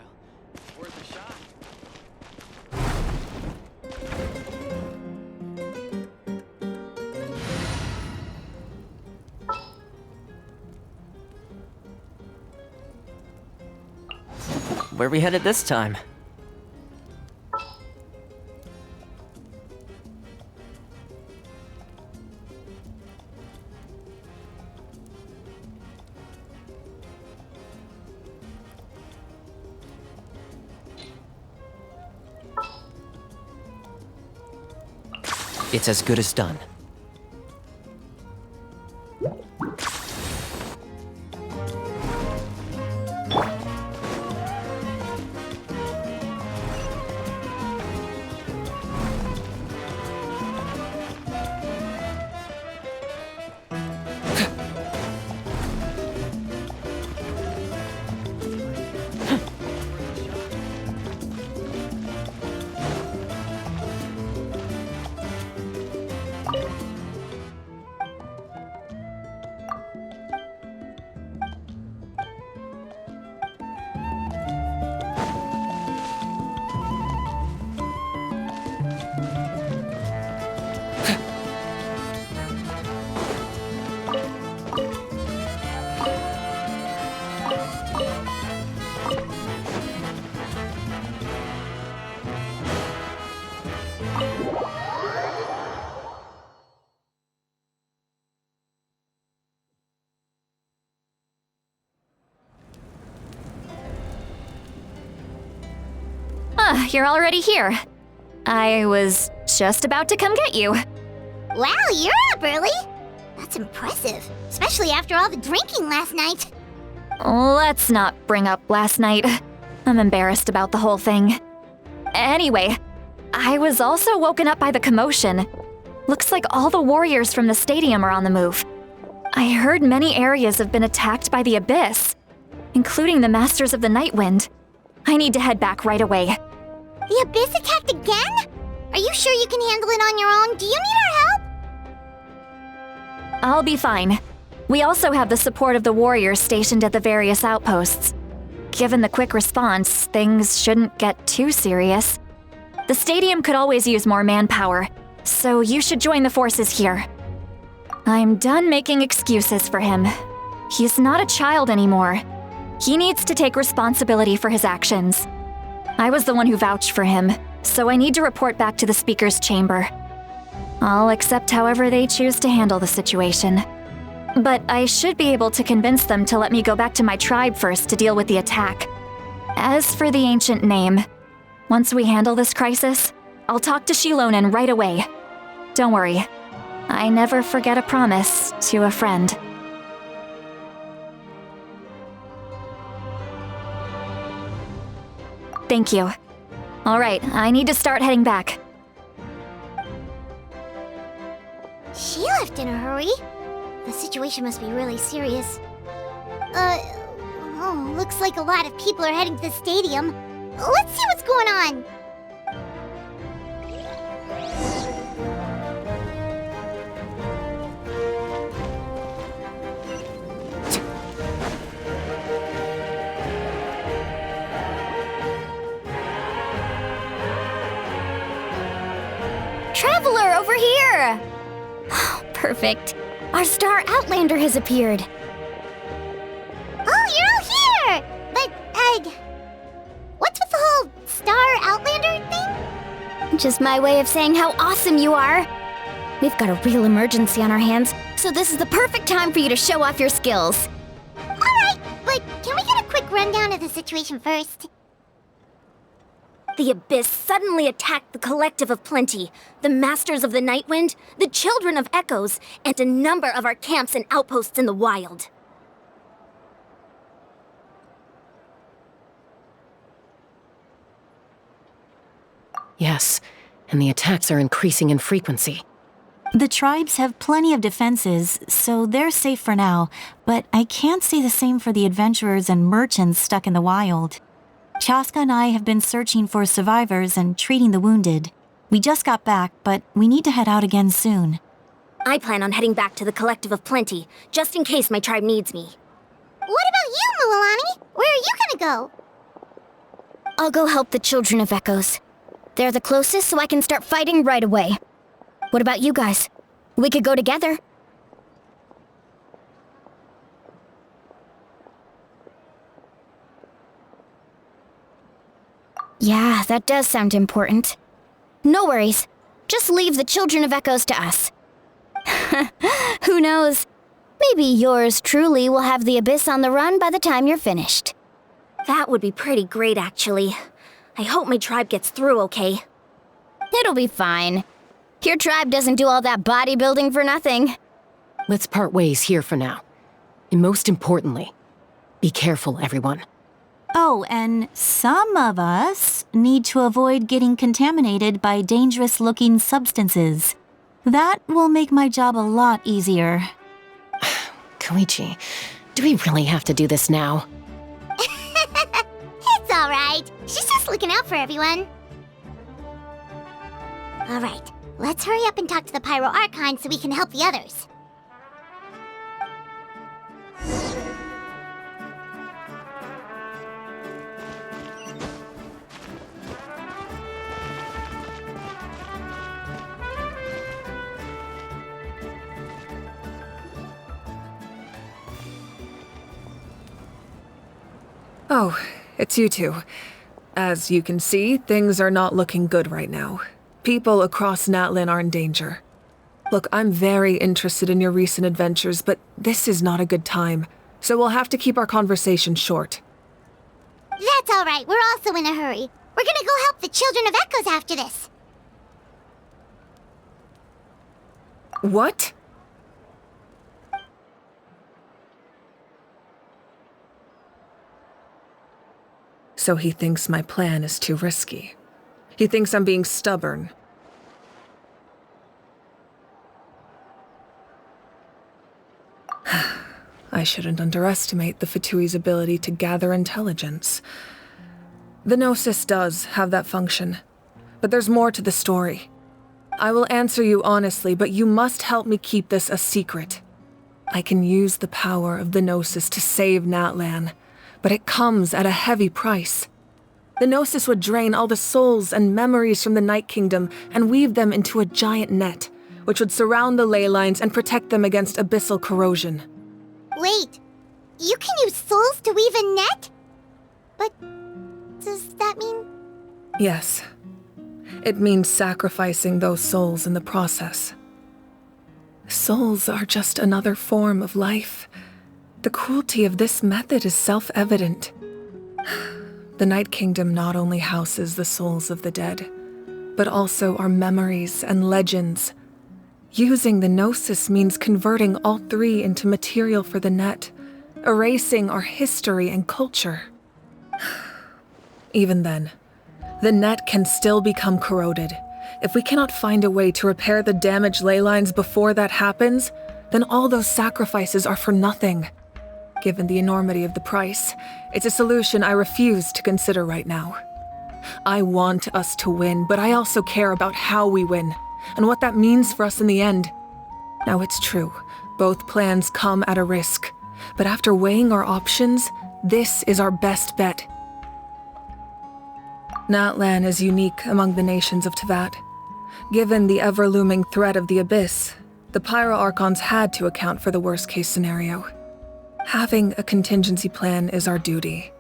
Worth a shot. Where we headed this time? It's as good as done. You're already here. I was just about to come get you. Wow, you're up early. That's impressive, especially after all the drinking last night. Let's not bring up last night. I'm embarrassed about the whole thing. Anyway, I was also woken up by the commotion. Looks like all the warriors from the stadium are on the move. I heard many areas have been attacked by the Abyss, including the Masters of the Nightwind. I need to head back right away. The Abyss attacked again? Are you sure you can handle it on your own? Do you need our help? I'll be fine. We also have the support of the warriors stationed at the various outposts. Given the quick response, things shouldn't get too serious. The stadium could always use more manpower, so you should join the forces here. I'm done making excuses for him. He's not a child anymore. He needs to take responsibility for his actions. I was the one who vouched for him, so I need to report back to the Speaker's chamber. I'll accept however they choose to handle the situation. But I should be able to convince them to let me go back to my tribe first to deal with the attack. As for the ancient name, once we handle this crisis, I'll talk to Shilonen right away. Don't worry, I never forget a promise to a friend. Thank you. All right, I need to start heading back. She left in a hurry. The situation must be really serious. Looks like a lot of people are heading to the stadium. Let's see what's going on. Traveler, over here! Perfect. Our Star Outlander has appeared. Oh, you're all here! But, what's with the whole Star Outlander thing? Just my way of saying how awesome you are. We've got a real emergency on our hands, so this is the perfect time for you to show off your skills. Alright, but can we get a quick rundown of the situation first? The Abyss suddenly attacked the Collective of Plenty, the Masters of the Nightwind, the Children of Echoes, and a number of our camps and outposts in the wild. Yes, and the attacks are increasing in frequency. The tribes have plenty of defenses, so they're safe for now, but I can't say the same for the adventurers and merchants stuck in the wild. Chaska and I have been searching for survivors and treating the wounded. We just got back, but we need to head out again soon. I plan on heading back to the Collective of Plenty, just in case my tribe needs me. What about you, Mualani? Where are you gonna go? I'll go help the Children of Echoes. They're the closest, so I can start fighting right away. What about you guys? We could go together. Yeah, that does sound important. No worries. Just leave the Children of Echoes to us. Who knows? Maybe yours truly will have the Abyss on the run by the time you're finished. That would be pretty great, actually. I hope my tribe gets through okay. It'll be fine. Your tribe doesn't do all that bodybuilding for nothing. Let's part ways here for now. And most importantly, be careful, everyone. Oh, and some of us need to avoid getting contaminated by dangerous-looking substances. That will make my job a lot easier. Koichi, do we really have to do this now? It's alright. She's just looking out for everyone. Alright, let's hurry up and talk to the Pyro Archon so we can help the others. Oh, it's you two. As you can see, things are not looking good right now. People across Natlan are in danger. Look, I'm very interested in your recent adventures, but this is not a good time, so we'll have to keep our conversation short. That's alright, we're also in a hurry. We're gonna go help the Children of Echoes after this. What? So he thinks my plan is too risky. He thinks I'm being stubborn. I shouldn't underestimate the Fatui's ability to gather intelligence. The Gnosis does have that function, but there's more to the story. I will answer you honestly, but you must help me keep this a secret. I can use the power of the Gnosis to save Natlan, but it comes at a heavy price. The Gnosis would drain all the souls and memories from the Night Kingdom and weave them into a giant net, which would surround the ley lines and protect them against abyssal corrosion. Wait, you can use souls to weave a net? But does that mean... Yes. It means sacrificing those souls in the process. Souls are just another form of life. The cruelty of this method is self-evident. The Night Kingdom not only houses the souls of the dead, but also our memories and legends. Using the Gnosis means converting all three into material for the net, erasing our history and culture. Even then, the net can still become corroded. If we cannot find a way to repair the damaged ley lines before that happens, then all those sacrifices are for nothing. Given the enormity of the price, it's a solution I refuse to consider right now. I want us to win, but I also care about how we win, and what that means for us in the end. Now it's true, both plans come at a risk, but after weighing our options, this is our best bet. Natlan is unique among the nations of Teyvat. Given the ever-looming threat of the Abyss, the Pyro Archons had to account for the worst-case scenario. Having a contingency plan is our duty,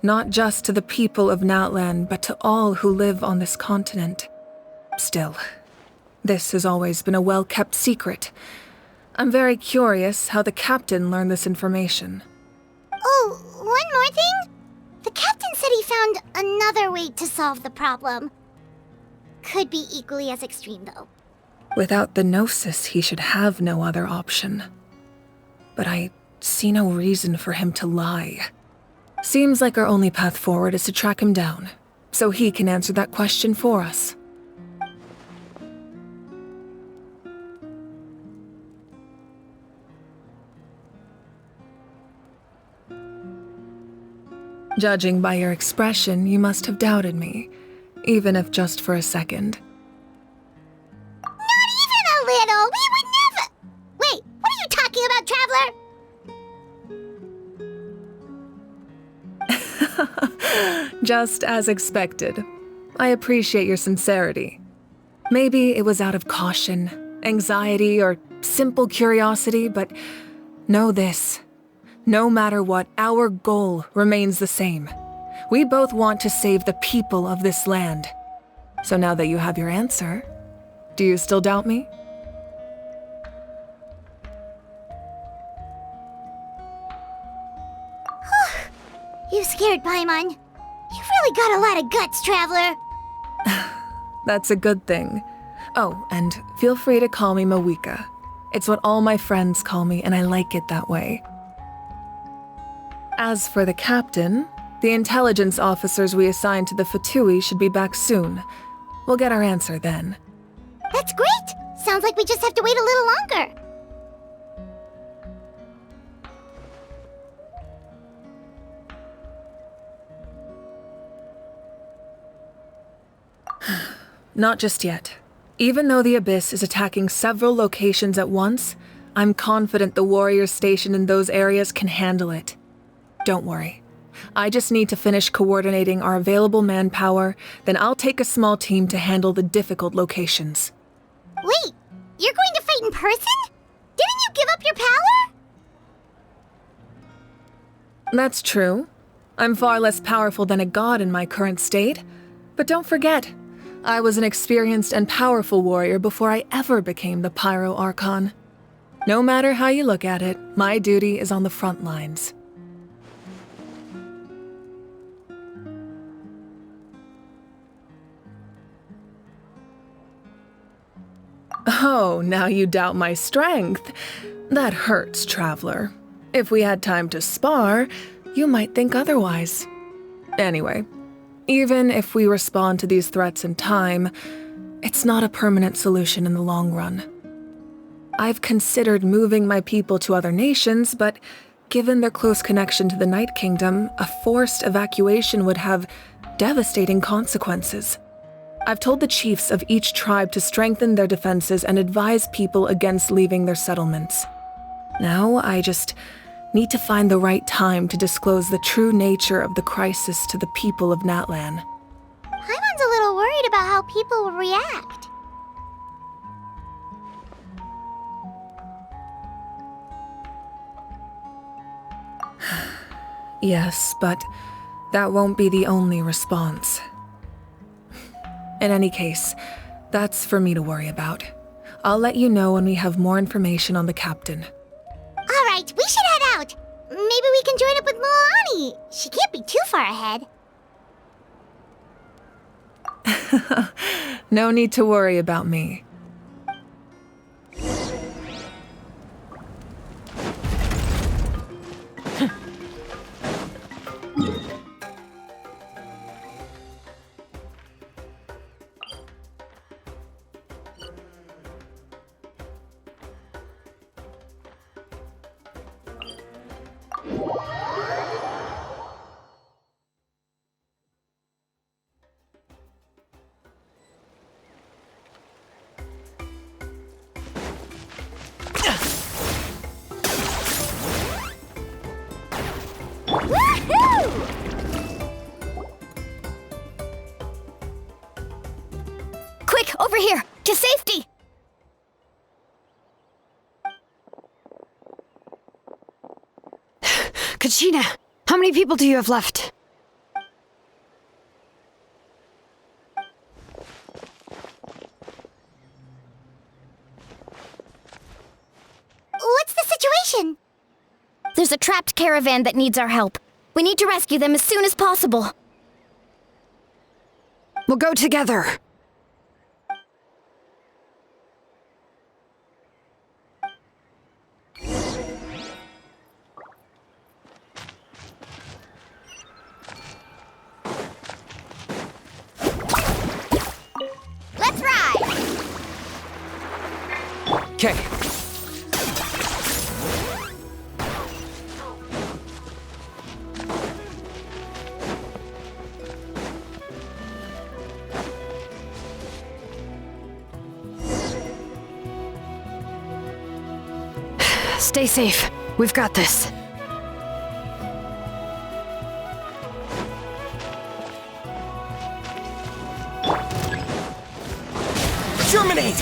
not just to the people of Natlan, but to all who live on this continent. Still, this has always been a well-kept secret. I'm very curious how the captain learned this information. Oh, one more thing? The captain said he found another way to solve the problem. Could be equally as extreme, though. Without the Gnosis, he should have no other option. But I see no reason for him to lie. Seems like our only path forward is to track him down, so he can answer that question for us. Judging by your expression, you must have doubted me, even if just for a second. Not even a little! We would never... Wait, what are you talking about, Traveler? Just as expected. I appreciate your sincerity. Maybe it was out of caution, anxiety, or simple curiosity, but know this. No matter what, our goal remains the same. We both want to save the people of this land. So now that you have your answer, do you still doubt me? You scared Paimon. You've really got a lot of guts, Traveler. That's a good thing. Oh, and feel free to call me Mawika. It's what all my friends call me, and I like it that way. As for the captain, the intelligence officers we assigned to the Fatui should be back soon. We'll get our answer then. That's great! Sounds like we just have to wait a little longer. Not just yet. Even though the Abyss is attacking several locations at once, I'm confident the warriors stationed in those areas can handle it. Don't worry. I just need to finish coordinating our available manpower, then I'll take a small team to handle the difficult locations. Wait, you're going to fight in person? Didn't you give up your power? That's true. I'm far less powerful than a god in my current state. But don't forget, I was an experienced and powerful warrior before I ever became the Pyro Archon. No matter how you look at it, my duty is on the front lines. Oh, now you doubt my strength. That hurts, Traveler. If we had time to spar, you might think otherwise. Anyway, even if we respond to these threats in time, it's not a permanent solution in the long run. I've considered moving my people to other nations, but given their close connection to the Night Kingdom, a forced evacuation would have devastating consequences. I've told the chiefs of each tribe to strengthen their defenses and advise people against leaving their settlements. Now I just need to find the right time to disclose the true nature of the crisis to the people of Natlan. Paimon's a little worried about how people will react. Yes, but that won't be the only response. In any case, that's for me to worry about. I'll let you know when we have more information on the captain. All right, we should head out. Maybe we can join up with Milani. She can't be too far ahead. No need to worry about me. Quick, over here! To safety! Kachina, how many people do you have left? What's the situation? There's a trapped caravan that needs our help. We need to rescue them as soon as possible. We'll go together. Let's ride! Okay. Stay safe. We've got this. Germinate!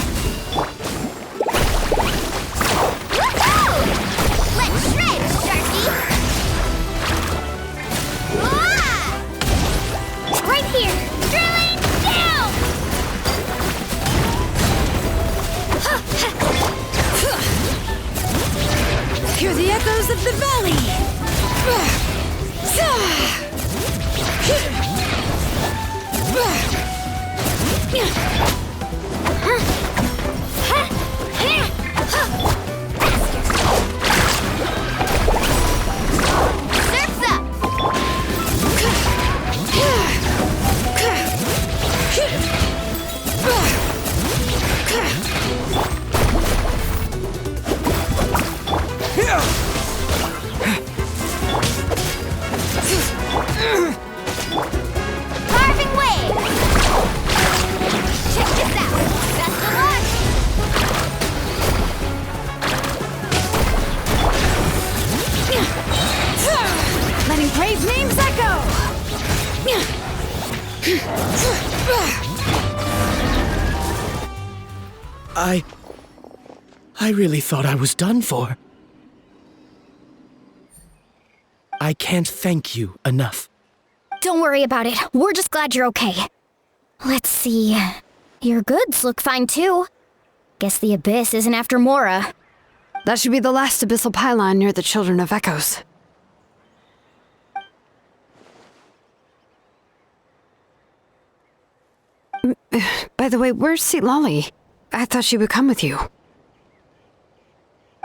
Woohoo! Let's shred, Sharky! Ah! Right here! Drilling down! Hear the echoes of the valley! Surf's up! Carving wave! Check this out! Best of luck! Letting praise names echo! I really thought I was done for. I can't thank you enough. Don't worry about it. We're just glad you're okay. Let's see. Your goods look fine too. Guess the Abyss isn't after Mora. That should be the last abyssal pylon near the Children of Echoes. By the way, where's Lolly? I thought she would come with you.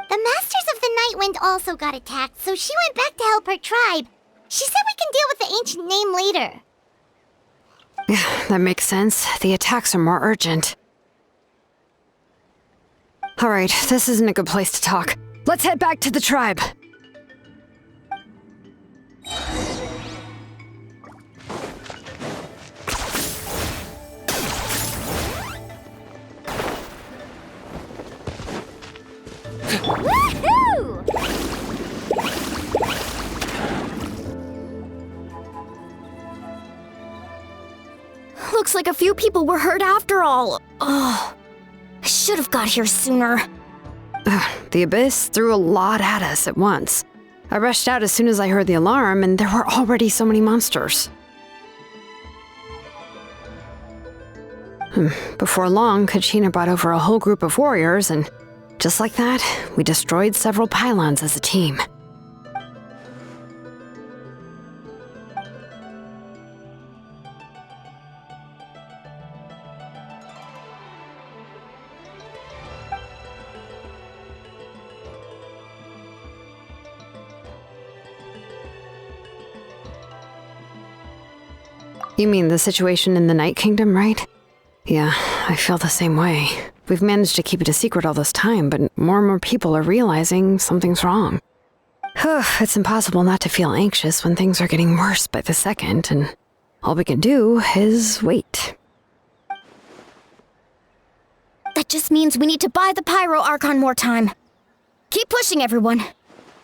The Masters of the Night Wind also got attacked, so she went back to help her tribe. She said we can deal with the ancient name later. That makes sense. The attacks are more urgent. Alright, this isn't a good place to talk. Let's head back to the tribe. Woohoo! Looks like a few people were hurt after all. Oh, I should have got here sooner. The Abyss threw a lot at us at once. I rushed out as soon as I heard the alarm, and there were already so many monsters. Before long, Kachina brought over a whole group of warriors, and just like that, we destroyed several pylons as a team. You mean the situation in the Night Kingdom, right? Yeah, I feel the same way. We've managed to keep it a secret all this time, but more and more people are realizing something's wrong. It's impossible not to feel anxious when things are getting worse by the second, and all we can do is wait. That just means we need to buy the Pyro Archon more time. Keep pushing, everyone.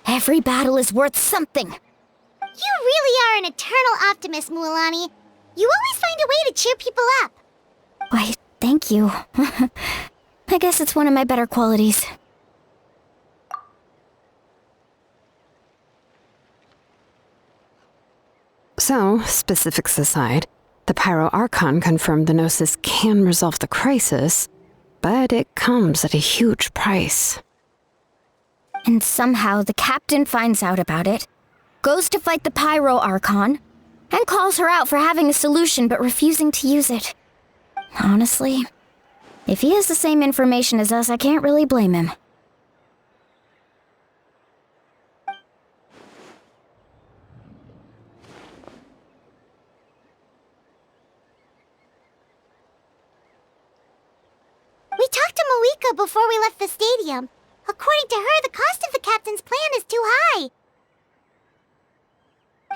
Every battle is worth something. You really are an eternal optimist, Mualani. You always find a way to cheer people up. Why, thank you. I guess it's one of my better qualities. So, specifics aside, the Pyro Archon confirmed the Gnosis can resolve the crisis, but it comes at a huge price. And somehow the captain finds out about it, goes to fight the Pyro Archon, and calls her out for having a solution but refusing to use it. Honestly, if he has the same information as us, I can't really blame him. We talked to Moika before we left the stadium. According to her, the cost of the captain's plan is too high.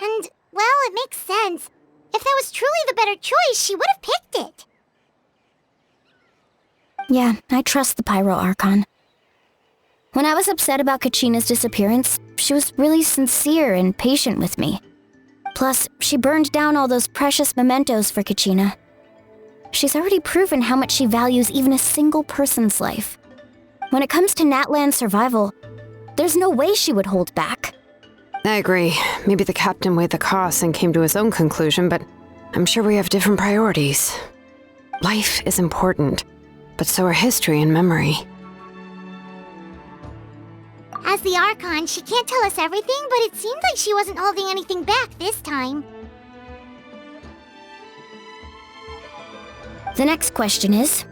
And, well, it makes sense. If that was truly the better choice, she would have picked it. Yeah, I trust the Pyro Archon. When I was upset about Kachina's disappearance, she was really sincere and patient with me. Plus, she burned down all those precious mementos for Kachina. She's already proven how much she values even a single person's life. When it comes to Natlan's survival, there's no way she would hold back. I agree. Maybe the captain weighed the costs and came to his own conclusion, but I'm sure we have different priorities. Life is important, but so are history and memory. As the Archon, she can't tell us everything, but it seemed like she wasn't holding anything back this time. The next question is,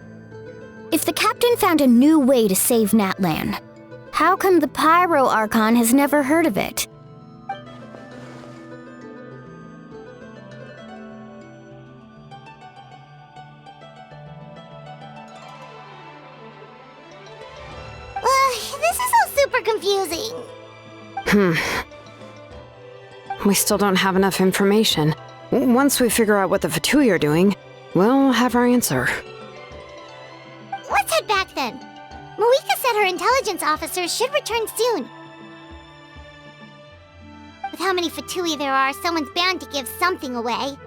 if the captain found a new way to save Natlan, how come the Pyro Archon has never heard of it? This is all super confusing. We still don't have enough information. Once we figure out what the Fatui are doing, we'll have our answer. Let's head back then. Moika said her intelligence officers should return soon. With how many Fatui there are, someone's bound to give something away.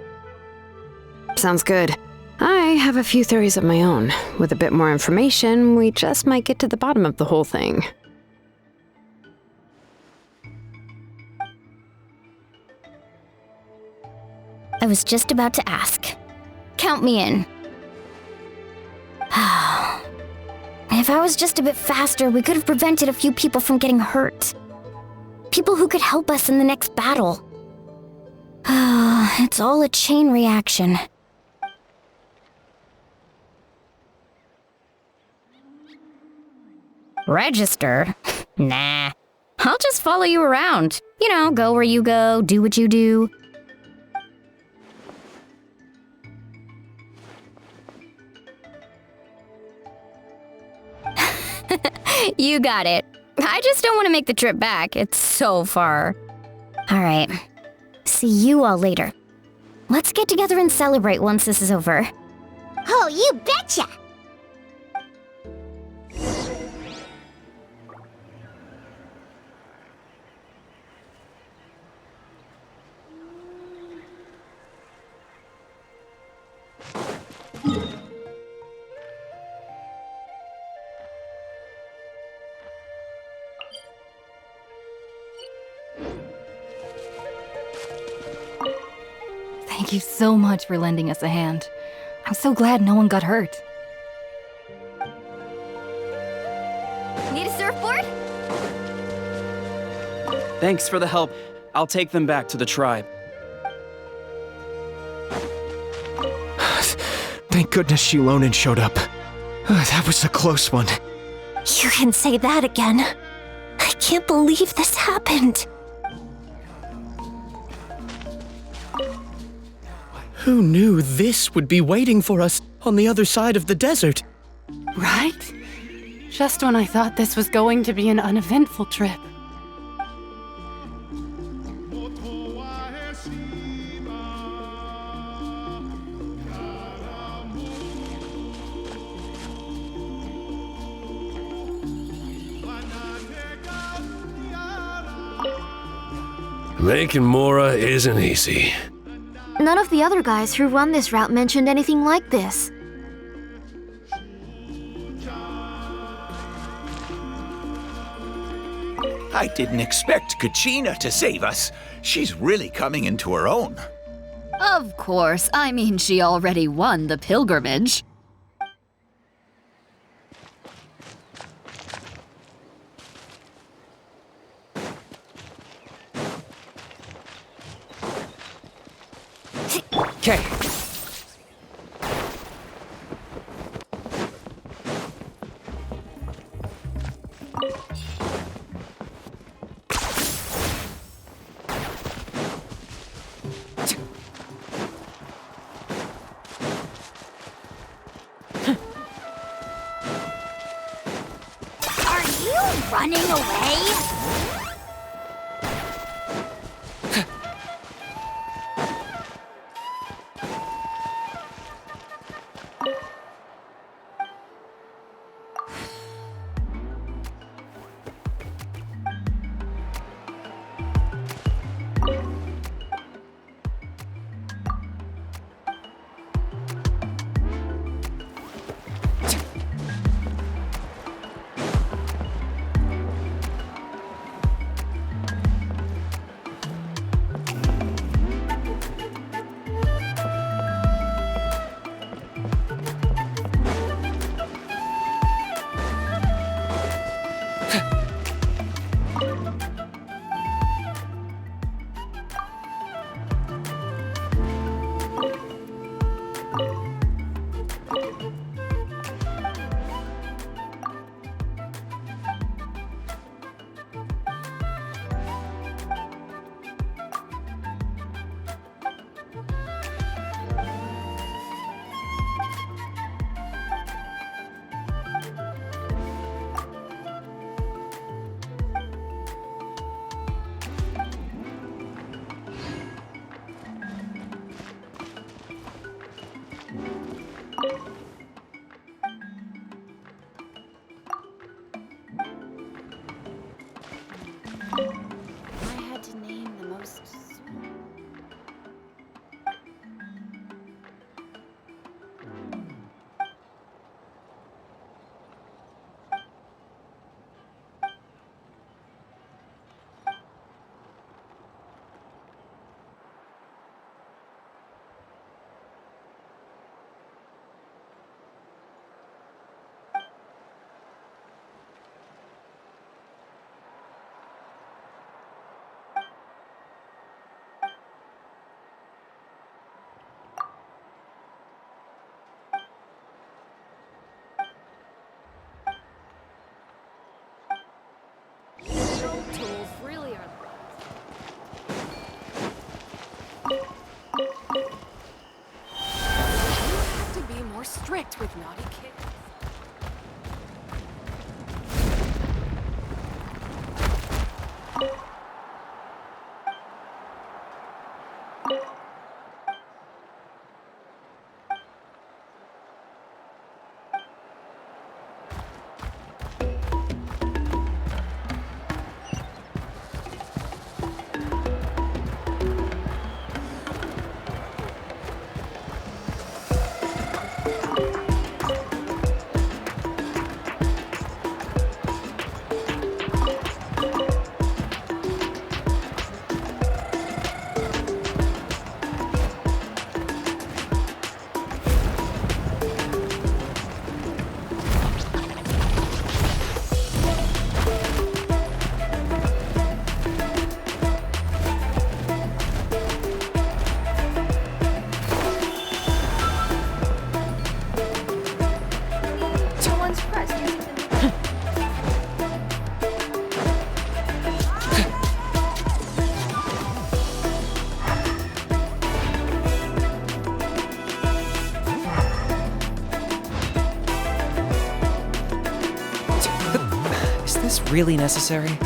Sounds good. I have a few theories of my own. With a bit more information, we just might get to the bottom of the whole thing. I was just about to ask. Count me in. If I was just a bit faster, we could have prevented a few people from getting hurt. People who could help us in the next battle. It's all a chain reaction. Register? Nah. I'll just follow you around. You know, go where you go, do what you do. You got it. I just don't want to make the trip back. It's so far. All right. See you all later. Let's get together and celebrate once this is over. Oh, you betcha! Thank you so much for lending us a hand. I'm so glad no one got hurt. Need a surfboard? Thanks for the help. I'll take them back to the tribe. Thank goodness Shilonen showed up. That was a close one. You can say that again. I can't believe this happened. Who knew this would be waiting for us on the other side of the desert? Right? Just when I thought this was going to be an uneventful trip. Making Mora isn't easy. None of the other guys who run this route mentioned anything like this. I didn't expect Kachina to save us. She's really coming into her own. Of course, I mean she already won the pilgrimage. Okay. Are you running away? I had to name the most... this really necessary?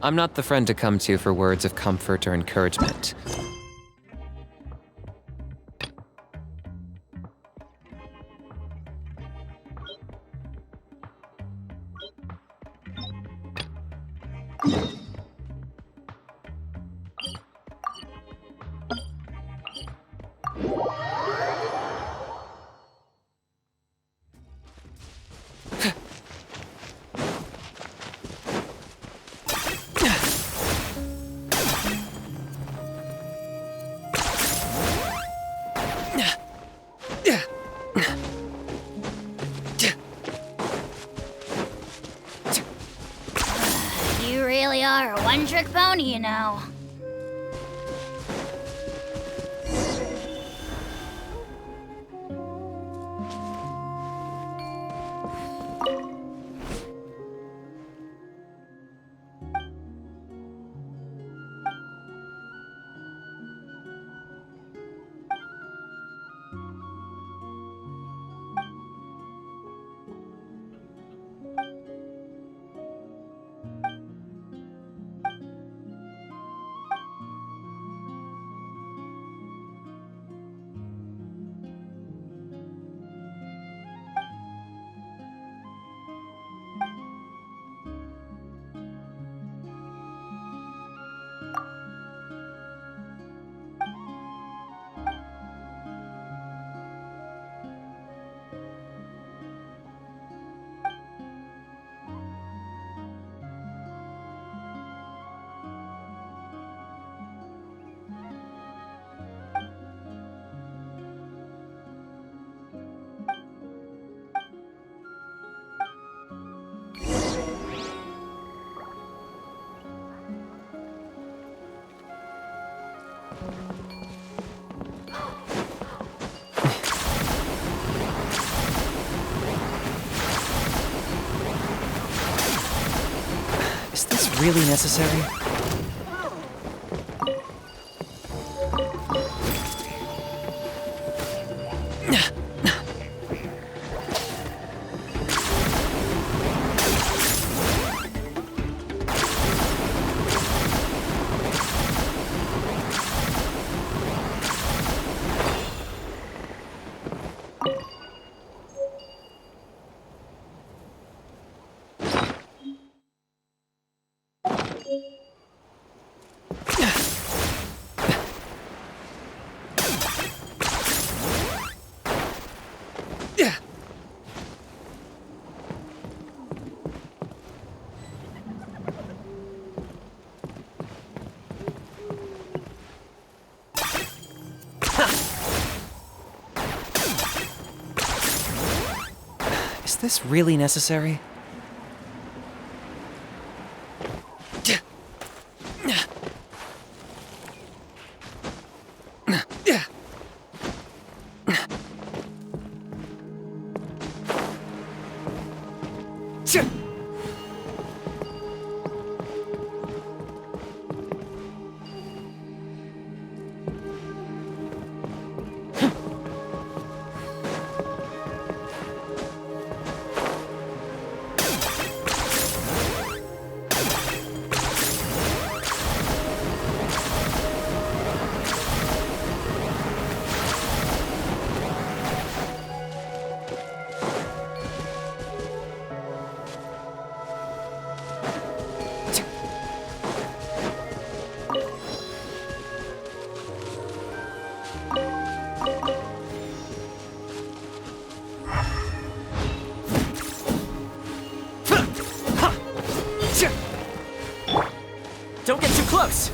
I'm not the friend to come to for words of comfort or encouragement. You really are a one-trick pony, you know. Is this really necessary? Is this really necessary? Don't get too close!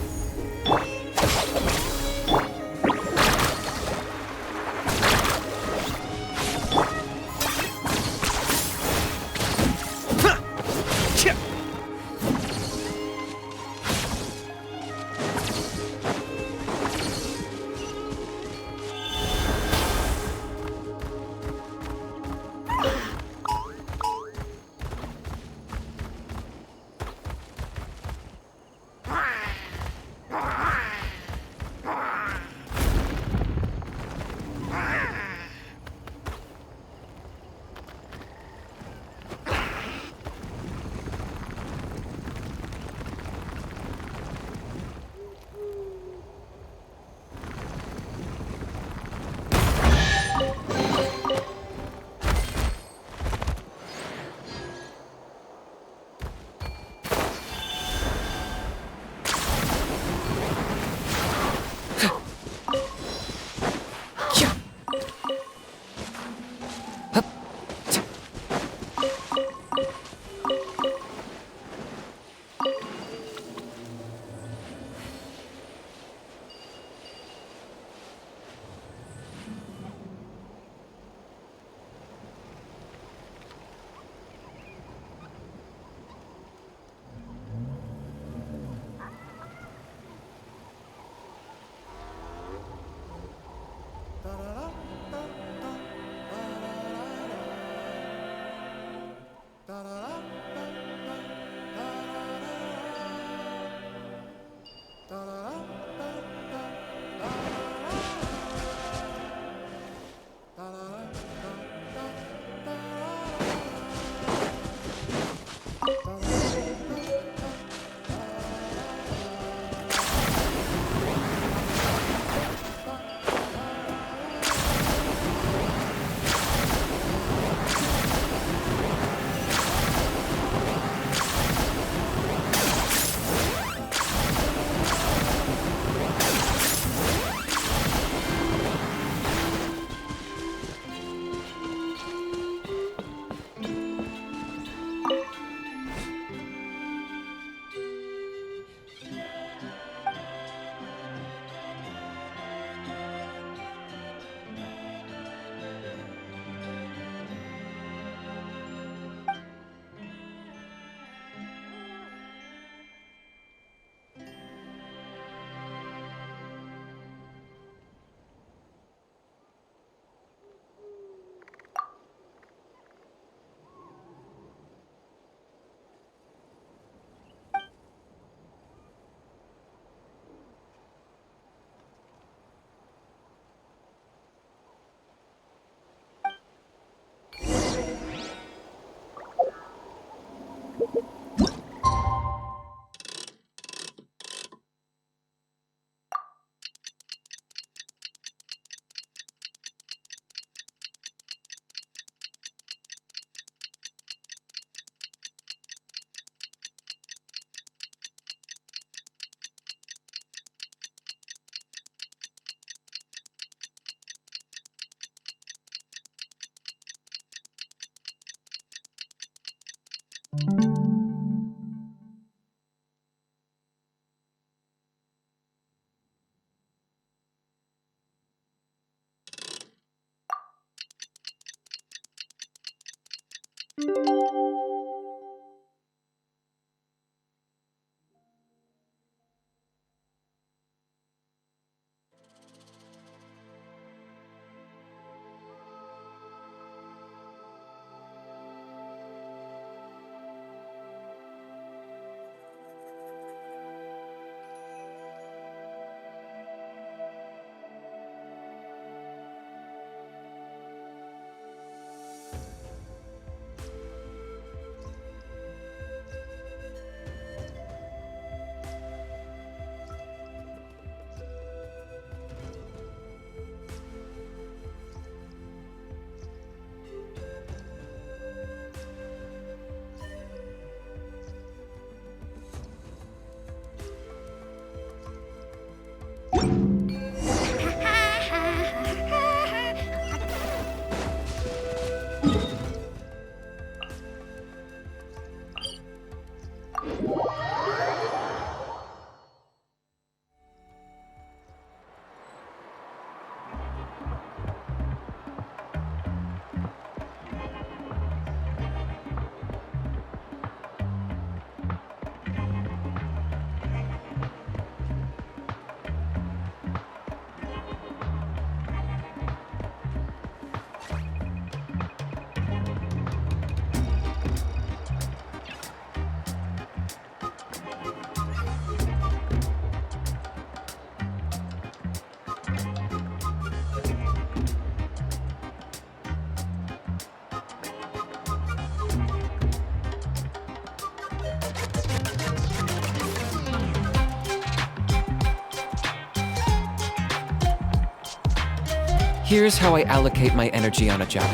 Here's how I allocate my energy on a job.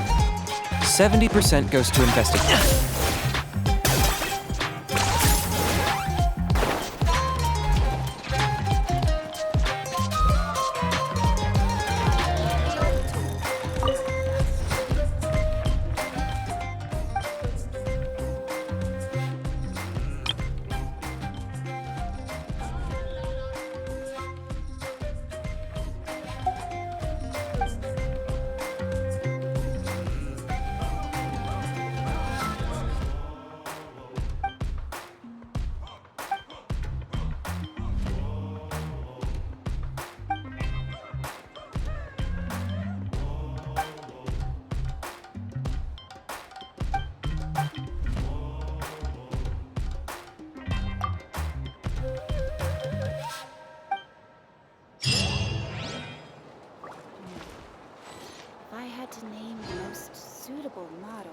70% goes to investigate. If I had to name the most suitable model.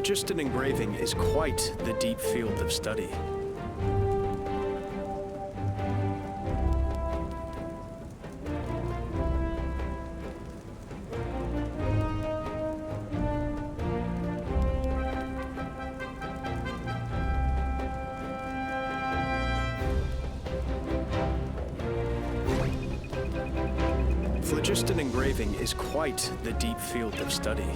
Phlogiston engraving is quite the deep field of study. Phlogiston engraving is quite the deep field of study.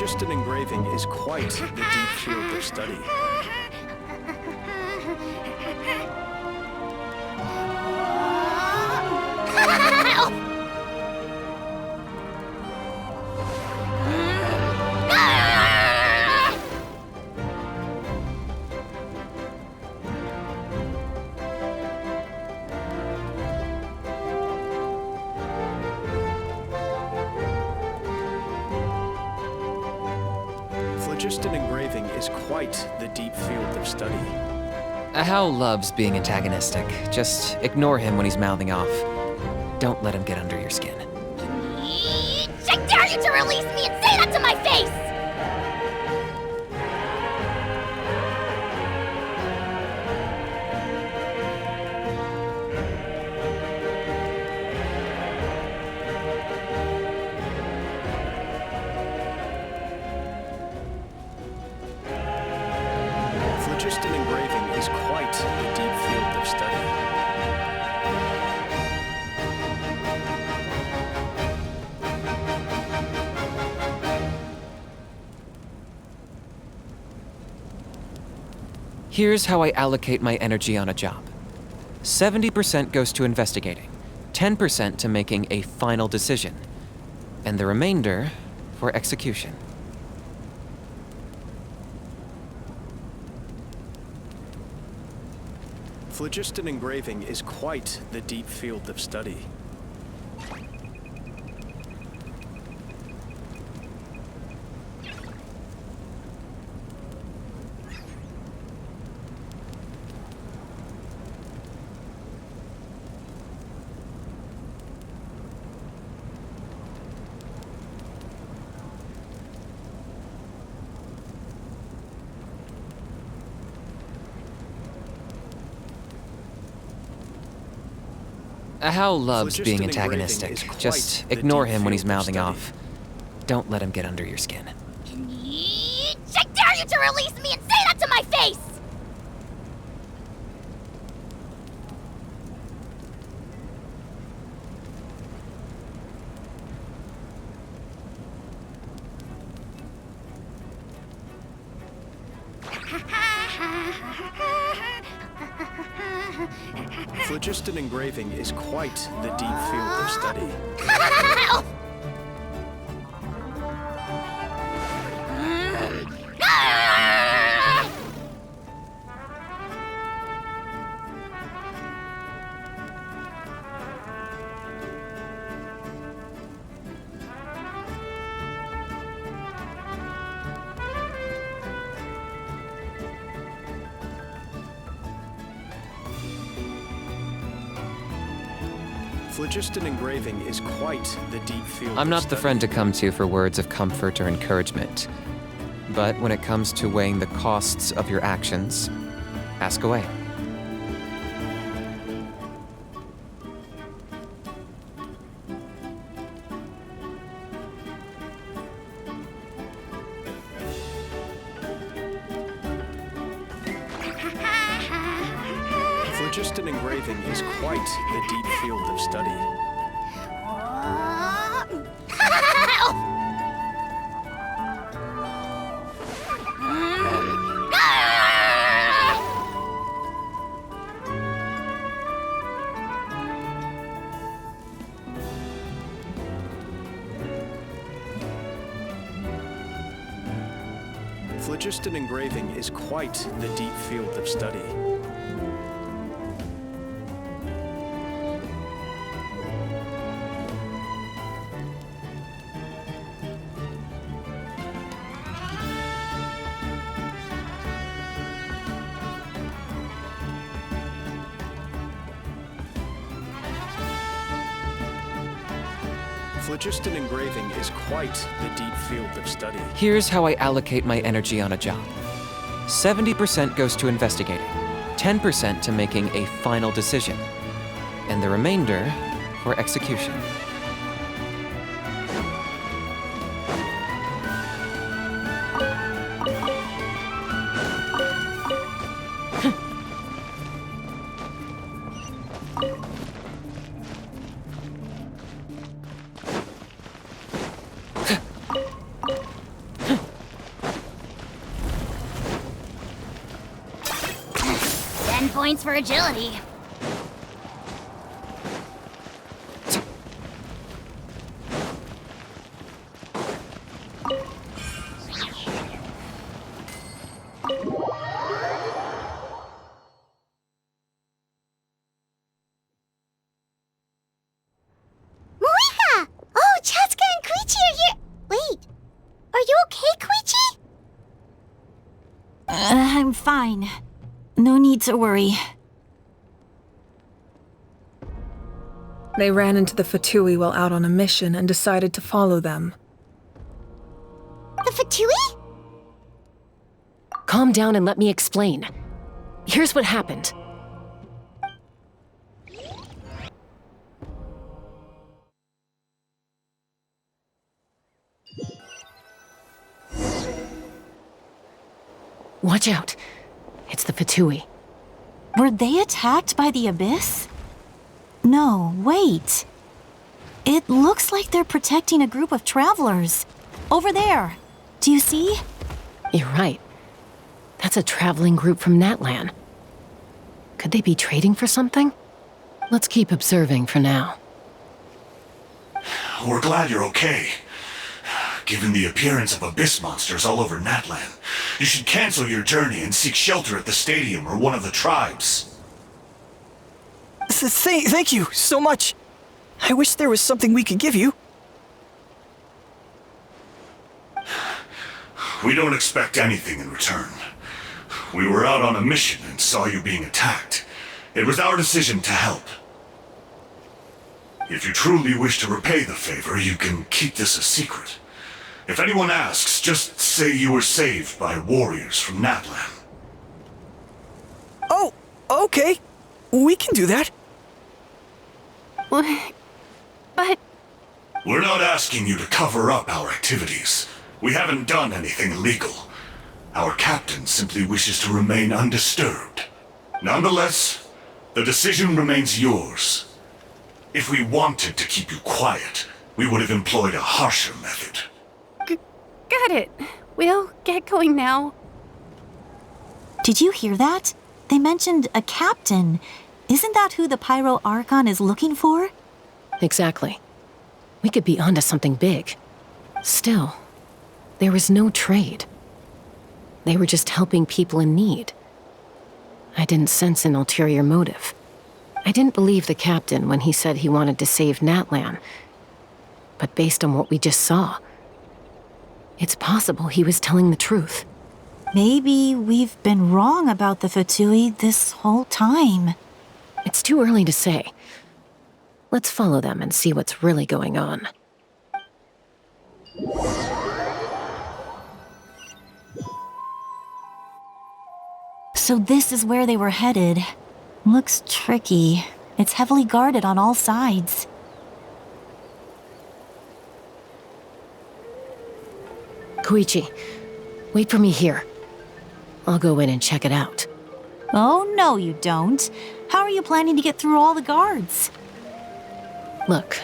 Phlogiston engraving is quite the deep field of study. Phlogiston engraving is quite the deep field of study. Hal loves being antagonistic. Just ignore him when he's mouthing off. Don't let him get under your skin. I dare you to release me and say that to my face! Phlogiston engraving is quite the deep field of study. Here's how I allocate my energy on a job. 70% goes to investigating, 10% to making a final decision, and the remainder for execution. Phlogiston engraving is quite the deep field of study. Hal loves Phlogiston being engraving antagonistic. is quite Just the ignore deep him when he's field of mouthing study. off. Don't let him get under your skin. I dare you to release me and say that to my face! Phlogiston engraving is quite the deep field of study. Phlogiston engraving is quite the deep field I'm of not the study. friend to come to for words of comfort or encouragement. But when it comes to weighing the costs of your actions, ask away. Phlogiston engraving is quite the deep field of study. Phlogiston engraving is quite the deep field of study. Phlogiston engraving is quite the deep field of study. Here's how I allocate my energy on a job. 70% goes to investigating, 10% to making a final decision, and the remainder for execution. 10 points for agility. Moika! Oh, Chaska and Koichi are here! Wait, are you okay, Koichi? I'm fine. No need to worry. They ran into the Fatui while out on a mission and decided to follow them. The Fatui? Calm down and let me explain. Here's what happened. Watch out. It's the Fatui. Were they attacked by the Abyss? No, wait. It looks like they're protecting a group of travelers. Over there. Do you see? You're right. That's a traveling group from Natlan. Could they be trading for something? Let's keep observing for now. We're glad you're okay. Given the appearance of abyss monsters all over Natlan, you should cancel your journey and seek shelter at the stadium or one of the tribes. Thank you so much. I wish there was something we could give you. We don't expect anything in return. We were out on a mission and saw you being attacked. It was our decision to help. If you truly wish to repay the favor, you can keep this a secret. If anyone asks, just say you were saved by warriors from Natlan. Oh, okay. We can do that. But... We're not asking you to cover up our activities. We haven't done anything illegal. Our captain simply wishes to remain undisturbed. Nonetheless, the decision remains yours. If we wanted to keep you quiet, we would have employed a harsher method. Got it. We'll get going now. Did you hear that? They mentioned a captain. Isn't that who the Pyro Archon is looking for? Exactly. We could be onto something big. Still, there was no trade. They were just helping people in need. I didn't sense an ulterior motive. I didn't believe the captain when he said he wanted to save Natlan. But based on what we just saw, it's possible he was telling the truth. Maybe we've been wrong about the Fatui this whole time. It's too early to say. Let's follow them and see what's really going on. So this is where they were headed. Looks tricky. It's heavily guarded on all sides. Koichi, wait for me here. I'll go in and check it out. Oh, no you don't. How are you planning to get through all the guards? Look,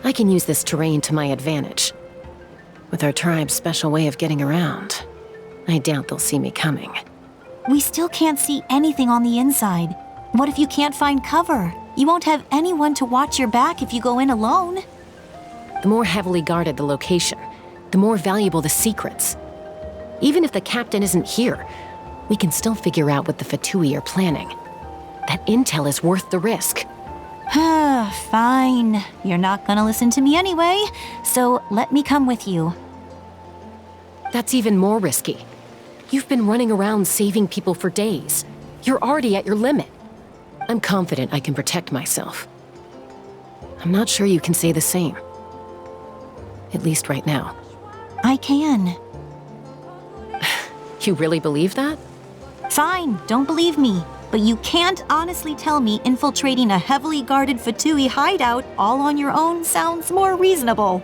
I can use this terrain to my advantage. With our tribe's special way of getting around, I doubt they'll see me coming. We still can't see anything on the inside. What if you can't find cover? You won't have anyone to watch your back if you go in alone. The more heavily guarded the location, the more valuable the secrets. Even if the captain isn't here, we can still figure out what the Fatui are planning. That intel is worth the risk. Fine. You're not gonna listen to me anyway, so let me come with you. That's even more risky. You've been running around saving people for days. You're already at your limit. I'm confident I can protect myself. I'm not sure you can say the same. At least right now. I can. You really believe that? Fine, don't believe me. But you can't honestly tell me infiltrating a heavily guarded Fatui hideout all on your own sounds more reasonable.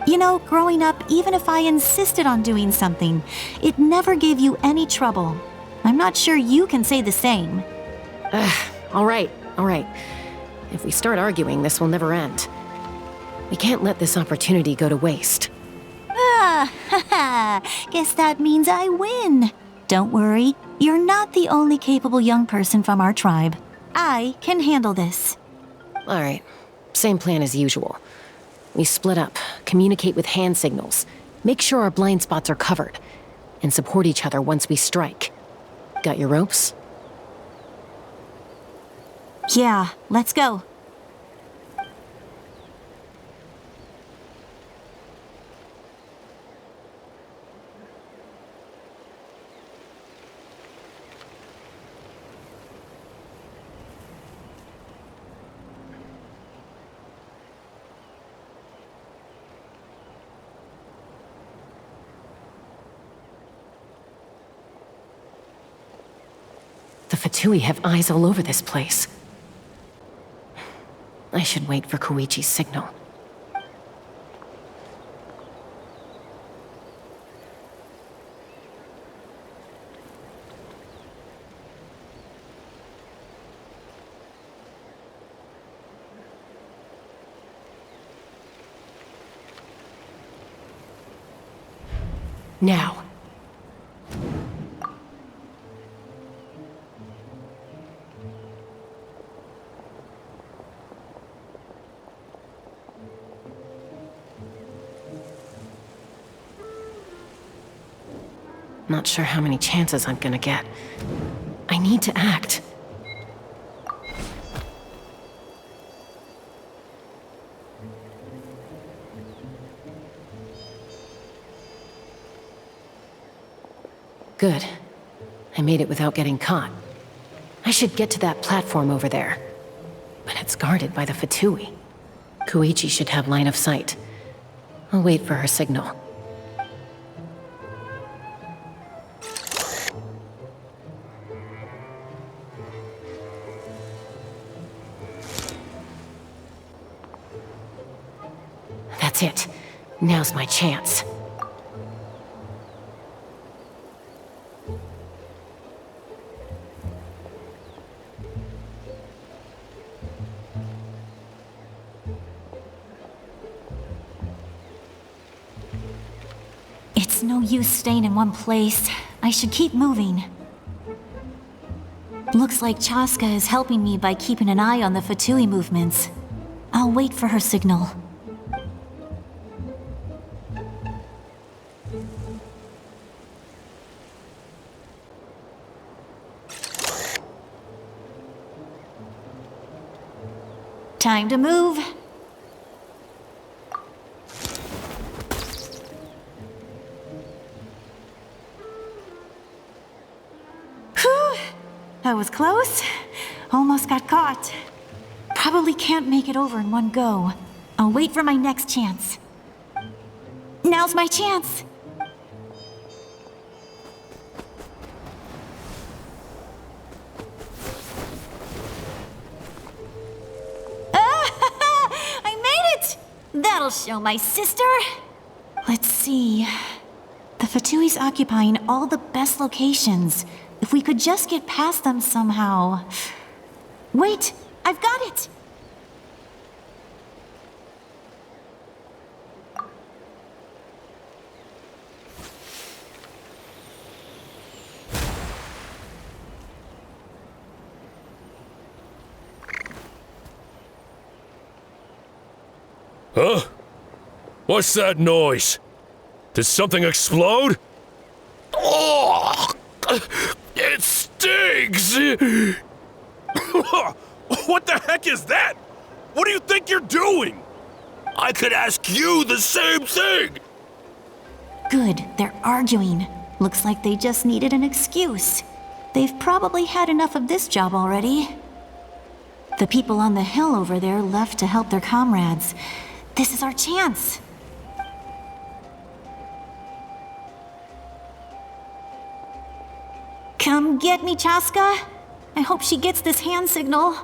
You know, growing up, even if I insisted on doing something, it never gave you any trouble. I'm not sure you can say the same. All right. If we start arguing, this will never end. We can't let this opportunity go to waste. Guess that means I win. Don't worry, you're not the only capable young person from our tribe. I can handle this. All right, same plan as usual. We split up, communicate with hand signals, make sure our blind spots are covered, and support each other once we strike. Got your ropes? Yeah, let's go. The Fatui have eyes all over this place. I should wait for Koichi's signal. Now. Not sure how many chances I'm gonna get. I need to act. Good. I made it without getting caught. I should get to that platform over there. But it's guarded by the Fatui. Koichi should have line of sight. I'll wait for her signal. That's it. Now's my chance. It's no use staying in one place. I should keep moving. Looks like Chaska is helping me by keeping an eye on the Fatui movements. I'll wait for her signal. Time to move. Whew! That was close. Almost got caught. Probably can't make it over in one go. I'll wait for my next chance. Now's my chance. That'll show my sister. Let's see. The Fatui's occupying all the best locations. If we could just get past them somehow. Wait, I've got it! Huh? What's that noise? Did something explode? Oh! It stings! What the heck is that? What do you think you're doing? I could ask you the same thing! Good, they're arguing. Looks like they just needed an excuse. They've probably had enough of this job already. The people on the hill over there left to help their comrades. This is our chance. Come get me, Chaska. I hope she gets this hand signal.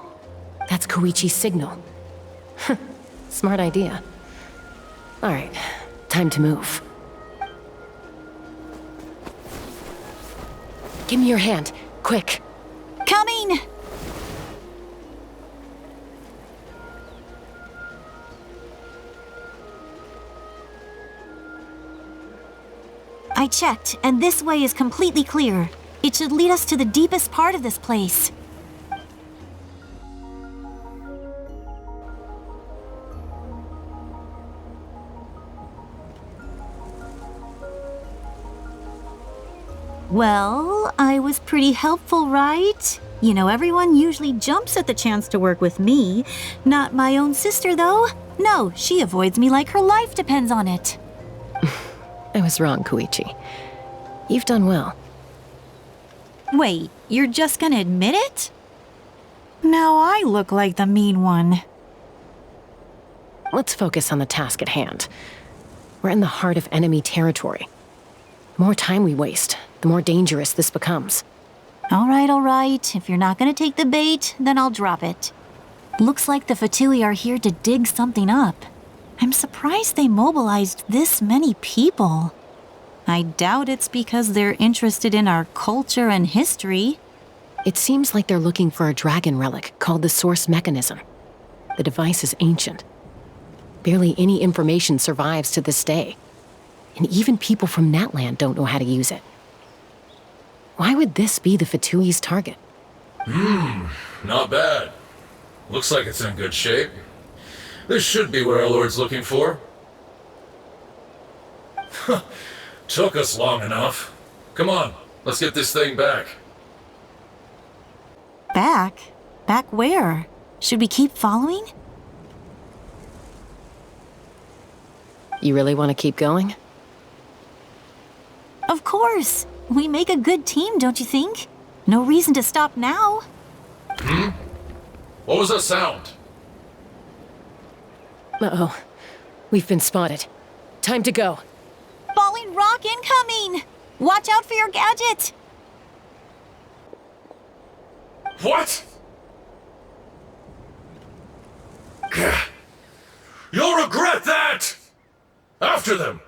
That's Koichi's signal. Smart idea. All right, time to move. Give me your hand, quick. Coming! I checked, and this way is completely clear. It should lead us to the deepest part of this place. Well, I was pretty helpful, right? You know, everyone usually jumps at the chance to work with me. Not my own sister, though. No, she avoids me like her life depends on it. I was wrong, Koichi. You've done well. Wait, you're just gonna admit it? Now I look like the mean one. Let's focus on the task at hand. We're in the heart of enemy territory. The more time we waste, the more dangerous this becomes. All right. If you're not gonna take the bait, then I'll drop it. Looks like the Fatui are here to dig something up. I'm surprised they mobilized this many people. I doubt it's because they're interested in our culture and history. It seems like they're looking for a dragon relic called the Source Mechanism. The device is ancient. Barely any information survives to this day. And even people from Natlan don't know how to use it. Why would this be the Fatui's target? Not bad. Looks like it's in good shape. This should be what our Lord's looking for. Took us long enough. Come on, let's get this thing back. Back? Back where? Should we keep following? You really want to keep going? Of course. We make a good team, don't you think? No reason to stop now. What was that sound? Uh-oh. We've been spotted. Time to go. Falling rock incoming! Watch out for your gadget! What? You'll regret that! After them!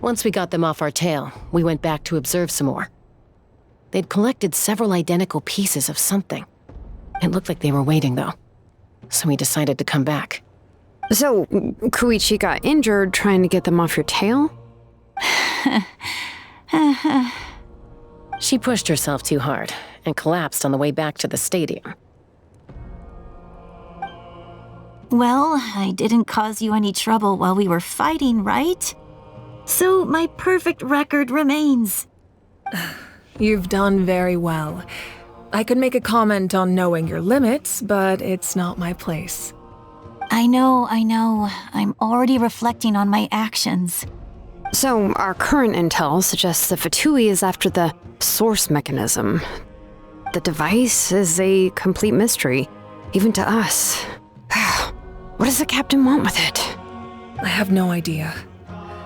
Once we got them off our tail, we went back to observe some more. They'd collected several identical pieces of something. It looked like they were waiting, though. So we decided to come back. So, Koichi got injured trying to get them off your tail? She pushed herself too hard and collapsed on the way back to the stadium. Well, I didn't cause you any trouble while we were fighting, right? So my perfect record remains. You've done very well. I could make a comment on knowing your limits, but it's not my place. I know. I'm already reflecting on my actions. So, our current intel suggests the Fatui is after the source mechanism. The device is a complete mystery, even to us. What does the captain want with it? I have no idea.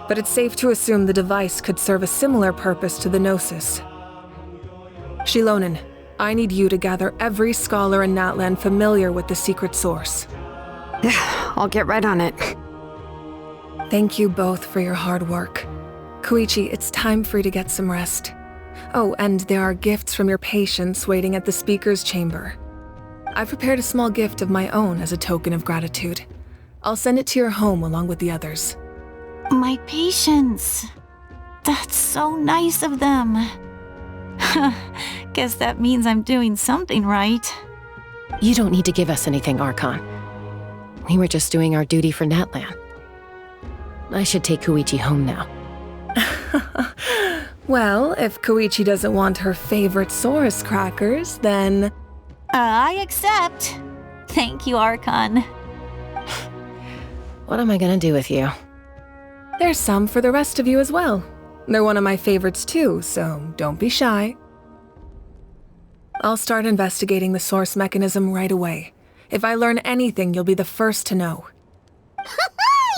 But it's safe to assume the device could serve a similar purpose to the Gnosis. Shilonen, I need you to gather every scholar in Natlan familiar with the secret source. I'll get right on it. Thank you both for your hard work. Koichi, it's time for you to get some rest. Oh, and there are gifts from your patients waiting at the speaker's chamber. I've prepared a small gift of my own as a token of gratitude. I'll send it to your home along with the others. My patience. That's so nice of them. Guess that means I'm doing something right. You don't need to give us anything, Archon. We were just doing our duty for Natlan. I should take Koichi home now. Well, if Koichi doesn't want her favorite Saurus crackers, then... I accept. Thank you, Archon. What am I gonna do with you? There's some for the rest of you as well. They're one of my favorites too, so don't be shy. I'll start investigating the source mechanism right away. If I learn anything, you'll be the first to know.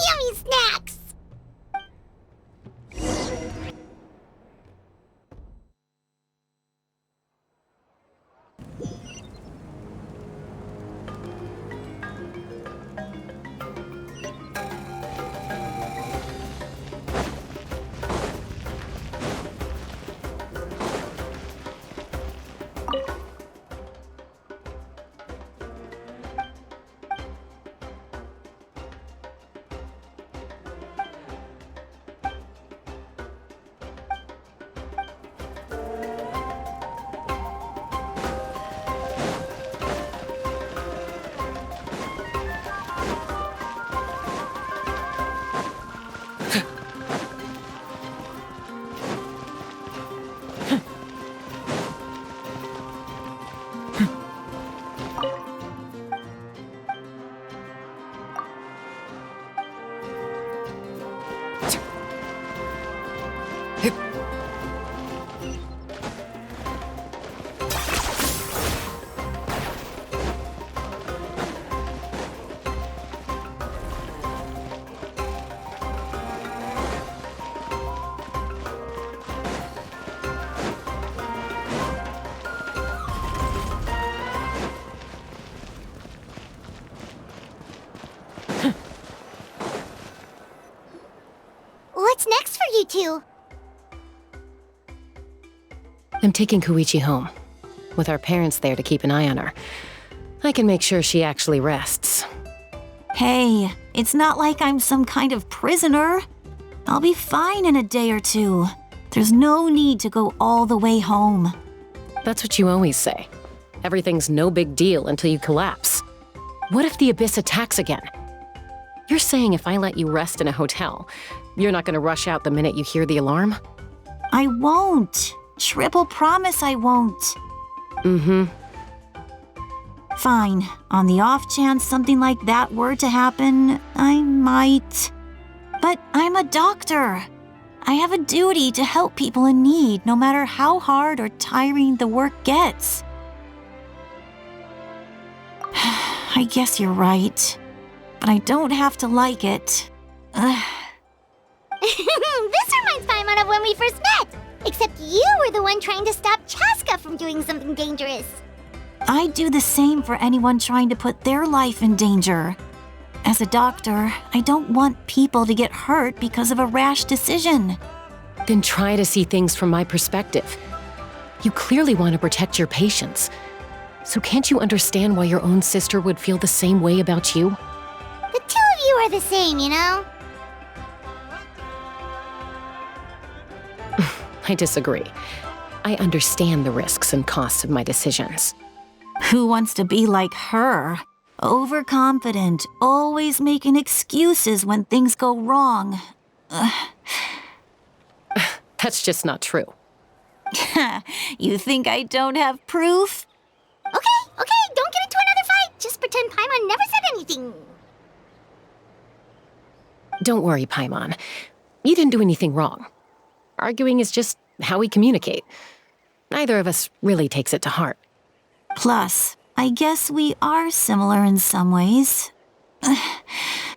Yummy snacks! What's next for you two? I'm taking Koichi home. With our parents there to keep an eye on her, I can make sure she actually rests. Hey, it's not like I'm some kind of prisoner. I'll be fine in a day or two. There's no need to go all the way home. That's what you always say. Everything's no big deal until you collapse. What if the Abyss attacks again? You're saying if I let you rest in a hotel, you're not gonna rush out the minute you hear the alarm? I won't. Triple promise I won't. Mm-hmm. Fine. On the off chance something like that were to happen, I might. But I'm a doctor. I have a duty to help people in need, no matter how hard or tiring the work gets. I guess you're right. But I don't have to like it. This reminds Paimon of when we first met! Except you were the one trying to stop Chaska from doing something dangerous. I'd do the same for anyone trying to put their life in danger. As a doctor, I don't want people to get hurt because of a rash decision. Then try to see things from my perspective. You clearly want to protect your patients. So can't you understand why your own sister would feel the same way about you? The two of you are the same, you know? I disagree. I understand the risks and costs of my decisions. Who wants to be like her? Overconfident, always making excuses when things go wrong. That's just not true. You think I don't have proof? Okay, don't get into another fight. Just pretend Paimon never said anything. Don't worry, Paimon. You didn't do anything wrong. Arguing is just how we communicate. Neither of us really takes it to heart. Plus, I guess we are similar in some ways.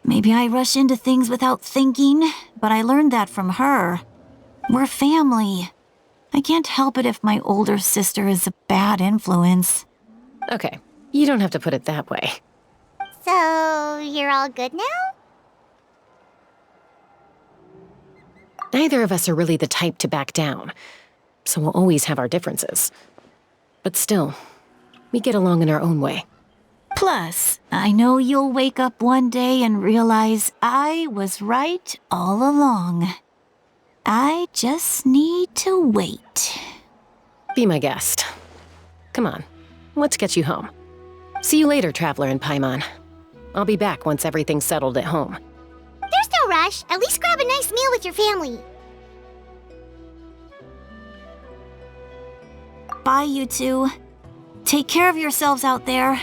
Maybe I rush into things without thinking, but I learned that from her. We're family. I can't help it if my older sister is a bad influence. Okay, you don't have to put it that way. So, you're all good now? Neither of us are really the type to back down, so we'll always have our differences. But still, we get along in our own way. Plus, I know you'll wake up one day and realize I was right all along. I just need to wait. Be my guest. Come on, let's get you home. See you later, Traveler and Paimon. I'll be back once everything's settled at home. There's no rush. At least grab a nice meal with your family. Bye, you two. Take care of yourselves out there.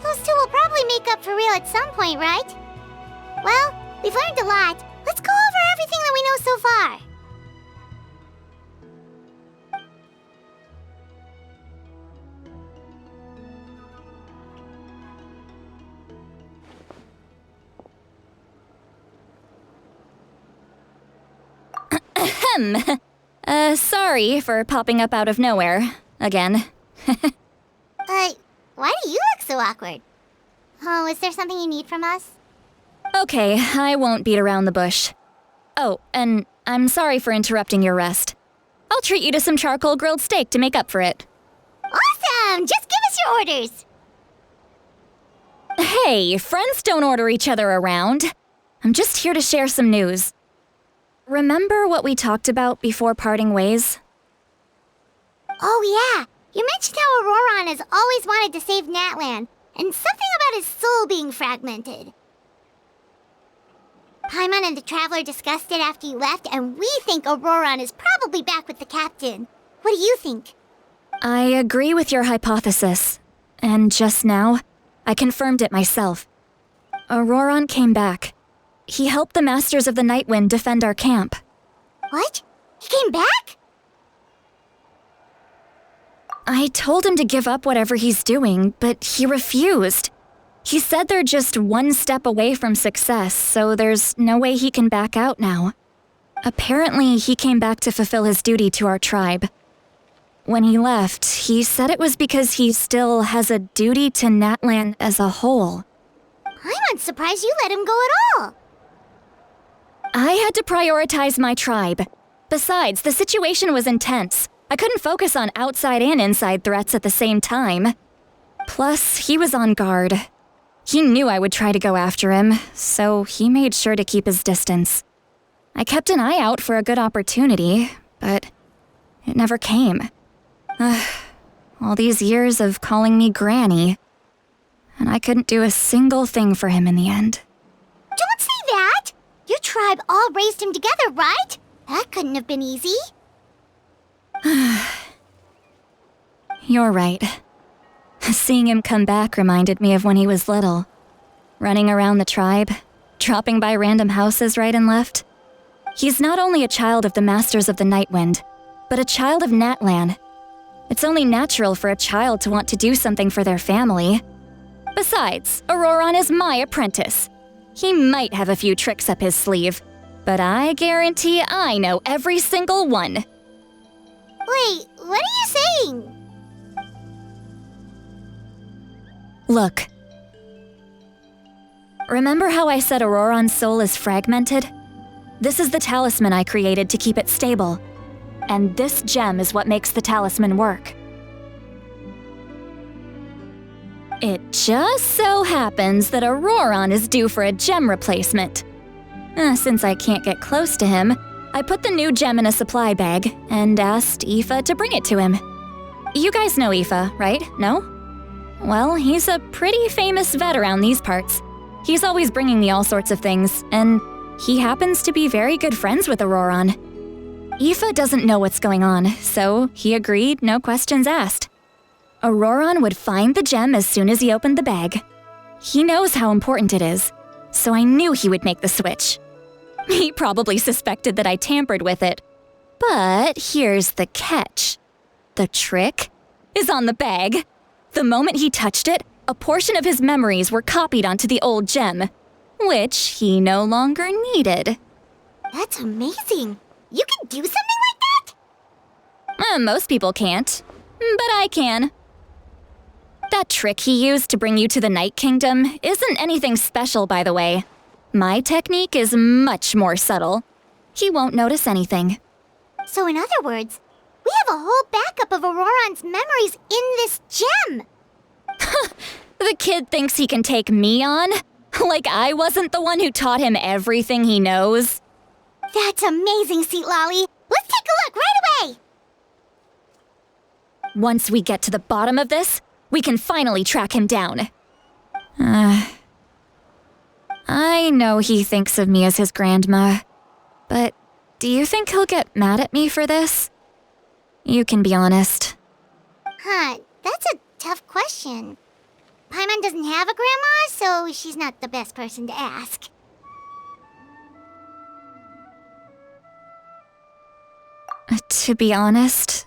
Those two will probably make up for real at some point, right? Well, we've learned a lot. Let's go over everything that we know so far. Sorry for popping up out of nowhere. Again. Why do you look so awkward? Oh, is there something you need from us? Okay, I won't beat around the bush. Oh, and I'm sorry for interrupting your rest. I'll treat you to some charcoal grilled steak to make up for it. Awesome! Just give us your orders! Hey, friends don't order each other around. I'm just here to share some news. Remember what we talked about before parting ways? Oh yeah, you mentioned how Ororon has always wanted to save Natlan, and something about his soul being fragmented. Paimon and the Traveler discussed it after you left, and we think Ororon is probably back with the captain. What do you think? I agree with your hypothesis. And just now, I confirmed it myself. Ororon came back. He helped the Masters of the Nightwind defend our camp. What? He came back? I told him to give up whatever he's doing, but he refused. He said they're just one step away from success, so there's no way he can back out now. Apparently, he came back to fulfill his duty to our tribe. When he left, he said it was because he still has a duty to Natlan as a whole. I'm surprised you let him go at all. I had to prioritize my tribe. Besides, the situation was intense. I couldn't focus on outside and inside threats at the same time. Plus, he was on guard. He knew I would try to go after him, so he made sure to keep his distance. I kept an eye out for a good opportunity, but it never came. All these years of calling me Granny, and I couldn't do a single thing for him in the end. Don't say that! Your tribe all raised him together, right? That couldn't have been easy. You're right. Seeing him come back reminded me of when he was little. Running around the tribe, dropping by random houses right and left. He's not only a child of the Masters of the Nightwind, but a child of Natlan. It's only natural for a child to want to do something for their family. Besides, Ororon is my apprentice. He might have a few tricks up his sleeve, but I guarantee I know every single one. Wait, what are you saying? Look. Remember how I said Ororon's soul is fragmented? This is the talisman I created to keep it stable. And this gem is what makes the talisman work. It just so happens that Ororon is due for a gem replacement. Since I can't get close to him, I put the new gem in a supply bag and asked Aoife to bring it to him. You guys know Aoife, right? No? Well, he's a pretty famous vet around these parts. He's always bringing me all sorts of things, and he happens to be very good friends with Ororon. Aoife doesn't know what's going on, so he agreed, no questions asked. Ororon would find the gem as soon as he opened the bag. He knows how important it is, so I knew he would make the switch. He probably suspected that I tampered with it. But here's the catch. The trick is on the bag. The moment he touched it, a portion of his memories were copied onto the old gem, which he no longer needed. That's amazing. You can do something like that? Most people can't, but I can. That trick he used to bring you to the Night Kingdom isn't anything special, by the way. My technique is much more subtle. He won't notice anything. So in other words, we have a whole backup of Ororon's memories in this gem. The kid thinks he can take me on? Like I wasn't the one who taught him everything he knows? That's amazing, Seat Lolly. Let's take a look right away. Once we get to the bottom of this, we can finally track him down. I know he thinks of me as his grandma, but do you think he'll get mad at me for this? You can be honest. That's a tough question. Paimon doesn't have a grandma, so she's not the best person to ask. To be honest,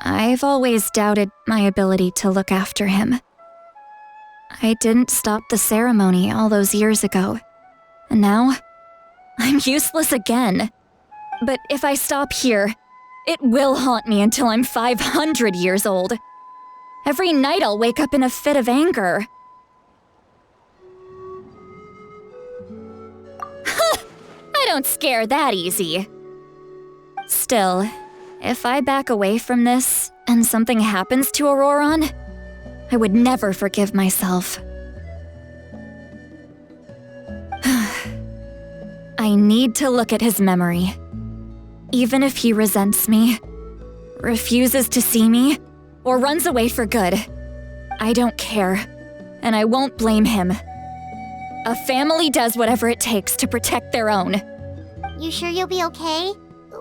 I've always doubted my ability to look after him. I didn't stop the ceremony all those years ago, and now I'm useless again. But if I stop here, it will haunt me until I'm 500 years old. Every night I'll wake up in a fit of anger. I don't scare that easy. Still, if I back away from this and something happens to Ororon, I would never forgive myself. I need to look at his memory. Even if he resents me, refuses to see me, or runs away for good, I don't care, and I won't blame him. A family does whatever it takes to protect their own. You sure you'll be okay?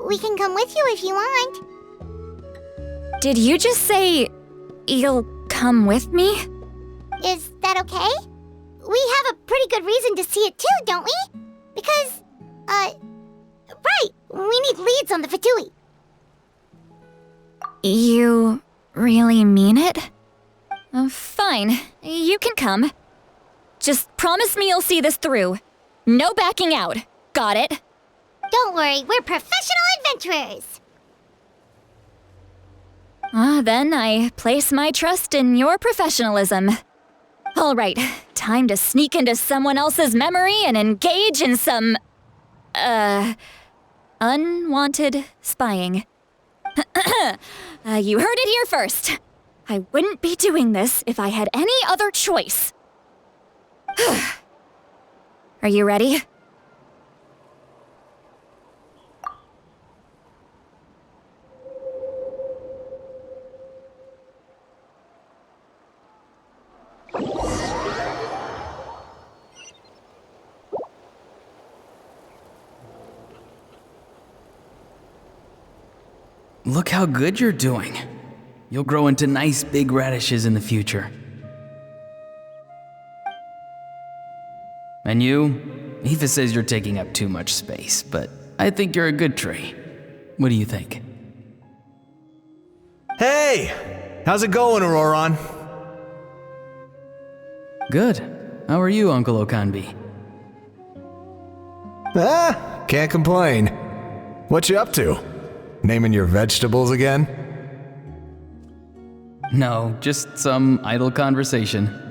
We can come with you if you want. Did you just say you'll come with me? Is that okay? We have a pretty good reason to see it too, don't we? Because, right, we need leads on the Fatui. You really mean it? Fine, you can come. Just promise me you'll see this through. No backing out. Got it? Don't worry, we're professional adventurers. Then I place my trust in your professionalism. All right, time to sneak into someone else's memory and engage in some, unwanted spying. You heard it here first. I wouldn't be doing this if I had any other choice. Are you ready? Look how good you're doing. You'll grow into nice big radishes in the future. And you? Aoife says you're taking up too much space, but I think you're a good tree. What do you think? Hey! How's it going, Ororon? Good. How are you, Uncle Okanbi? Can't complain. What you up to? Naming your vegetables again? No, just some idle conversation.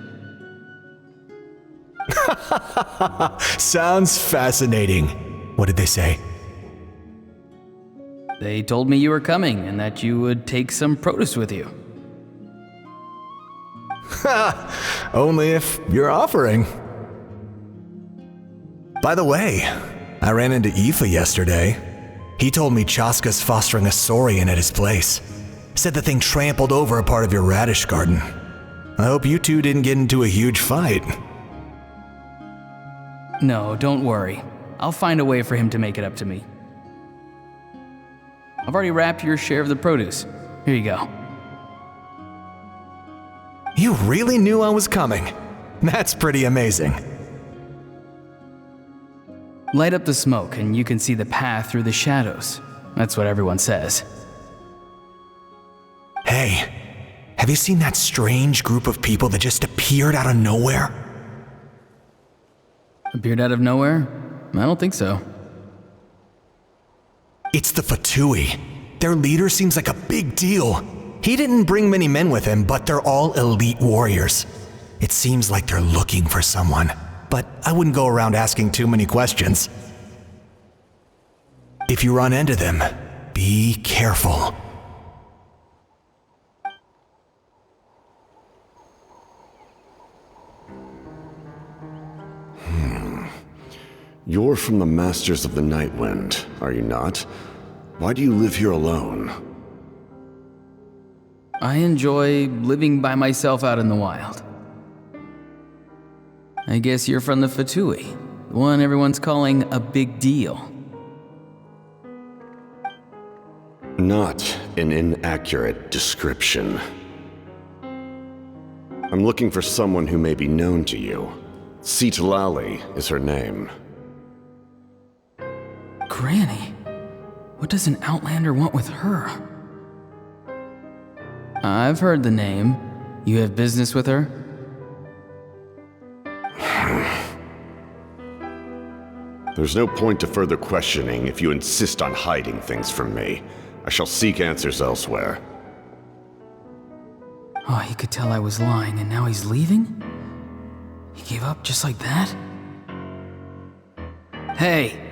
Sounds fascinating. What did they say? They told me you were coming and that you would take some produce with you. Only if you're offering. By the way, I ran into Aoife yesterday. He told me Chaska's fostering a saurian at his place. Said the thing trampled over a part of your radish garden. I hope you two didn't get into a huge fight. No, don't worry. I'll find a way for him to make it up to me. I've already wrapped your share of the produce. Here you go. You really knew I was coming. That's pretty amazing. Light up the smoke and you can see the path through the shadows. That's what everyone says. Hey, have you seen that strange group of people that just appeared out of nowhere? Appeared out of nowhere? I don't think so. It's the Fatui. Their leader seems like a big deal. He didn't bring many men with him, but they're all elite warriors. It seems like they're looking for someone, but I wouldn't go around asking too many questions. If you run into them, be careful. You're from the Masters of the Nightwind, are you not? Why do you live here alone? I enjoy living by myself out in the wild. I guess you're from the Fatui, the one everyone's calling a big deal. Not an inaccurate description. I'm looking for someone who may be known to you. Citlali is her name. Granny? What does an Outlander want with her? I've heard the name. You have business with her? There's no point to further questioning if you insist on hiding things from me. I shall seek answers elsewhere. Oh, he could tell I was lying and now he's leaving? He gave up just like that? Hey!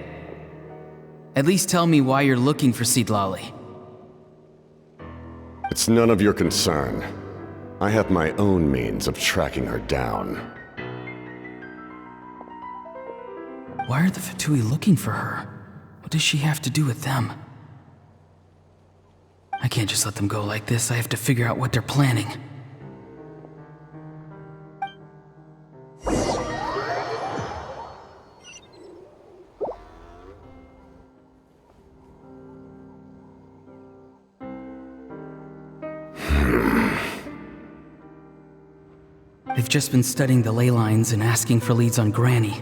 At least tell me why you're looking for Citlali. It's none of your concern. I have my own means of tracking her down. Why are the Fatui looking for her? What does she have to do with them? I can't just let them go like this. I have to figure out what they're planning. They've just been studying the ley lines and asking for leads on Granny.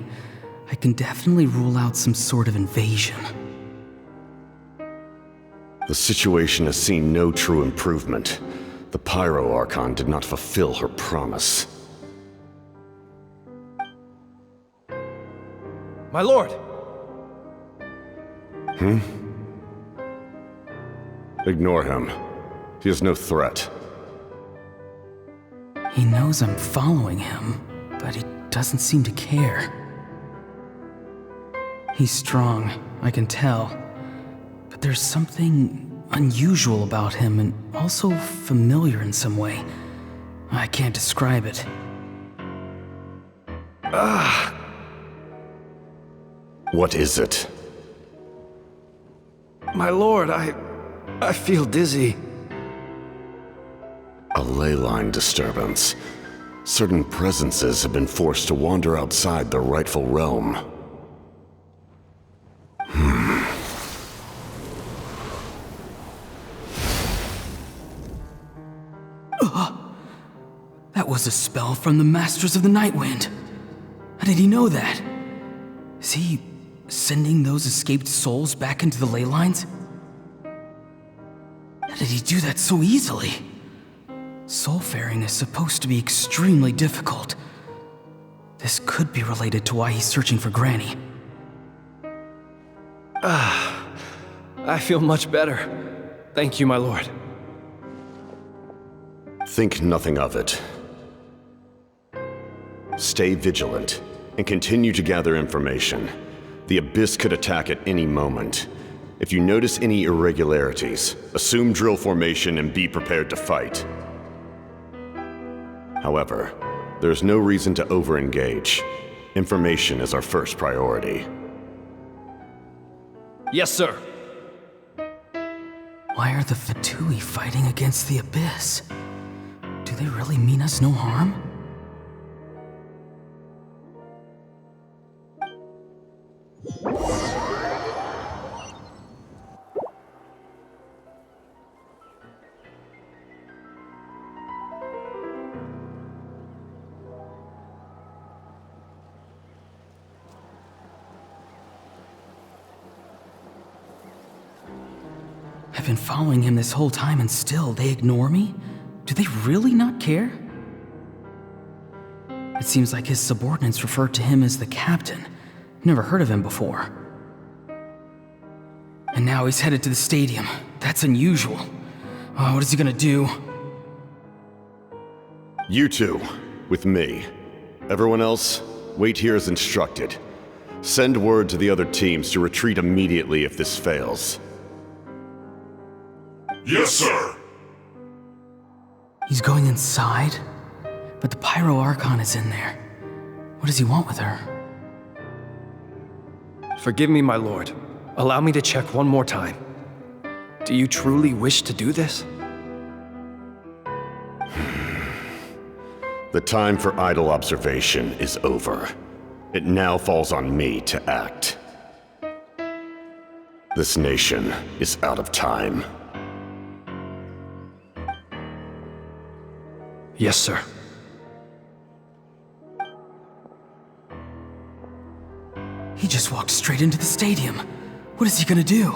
I can definitely rule out some sort of invasion. The situation has seen no true improvement. The Pyro Archon did not fulfill her promise. My lord! Ignore him. He is no threat. He knows I'm following him, but he doesn't seem to care. He's strong, I can tell. But there's something unusual about him and also familiar in some way. I can't describe it. What is it? My lord, I feel dizzy. A ley line disturbance. Certain presences have been forced to wander outside their rightful realm. That was a spell from the Masters of the Nightwind. How did he know that? Is he sending those escaped souls back into the ley lines? How did he do that so easily? Soulfaring is supposed to be extremely difficult. This could be related to why he's searching for Granny. I feel much better. Thank you, my lord. Think nothing of it. Stay vigilant and continue to gather information. The Abyss could attack at any moment. If you notice any irregularities, assume drill formation and be prepared to fight. However, there's no reason to over-engage. Information is our first priority. Yes, sir. Why are the Fatui fighting against the Abyss? Do they really mean us no harm? I've been following him this whole time and still they ignore me? Do they really not care? It seems like his subordinates refer to him as the captain. Never heard of him before. And now he's headed to the stadium. That's unusual. Oh, what is he gonna do? You two, with me. Everyone else, wait here as instructed. Send word to the other teams to retreat immediately if this fails. Yes, sir! He's going inside? But the Pyro Archon is in there. What does he want with her? Forgive me, my lord. Allow me to check one more time. Do you truly wish to do this? The time for idle observation is over. It now falls on me to act. This nation is out of time. Yes, sir. He just walked straight into the stadium. What is he gonna do?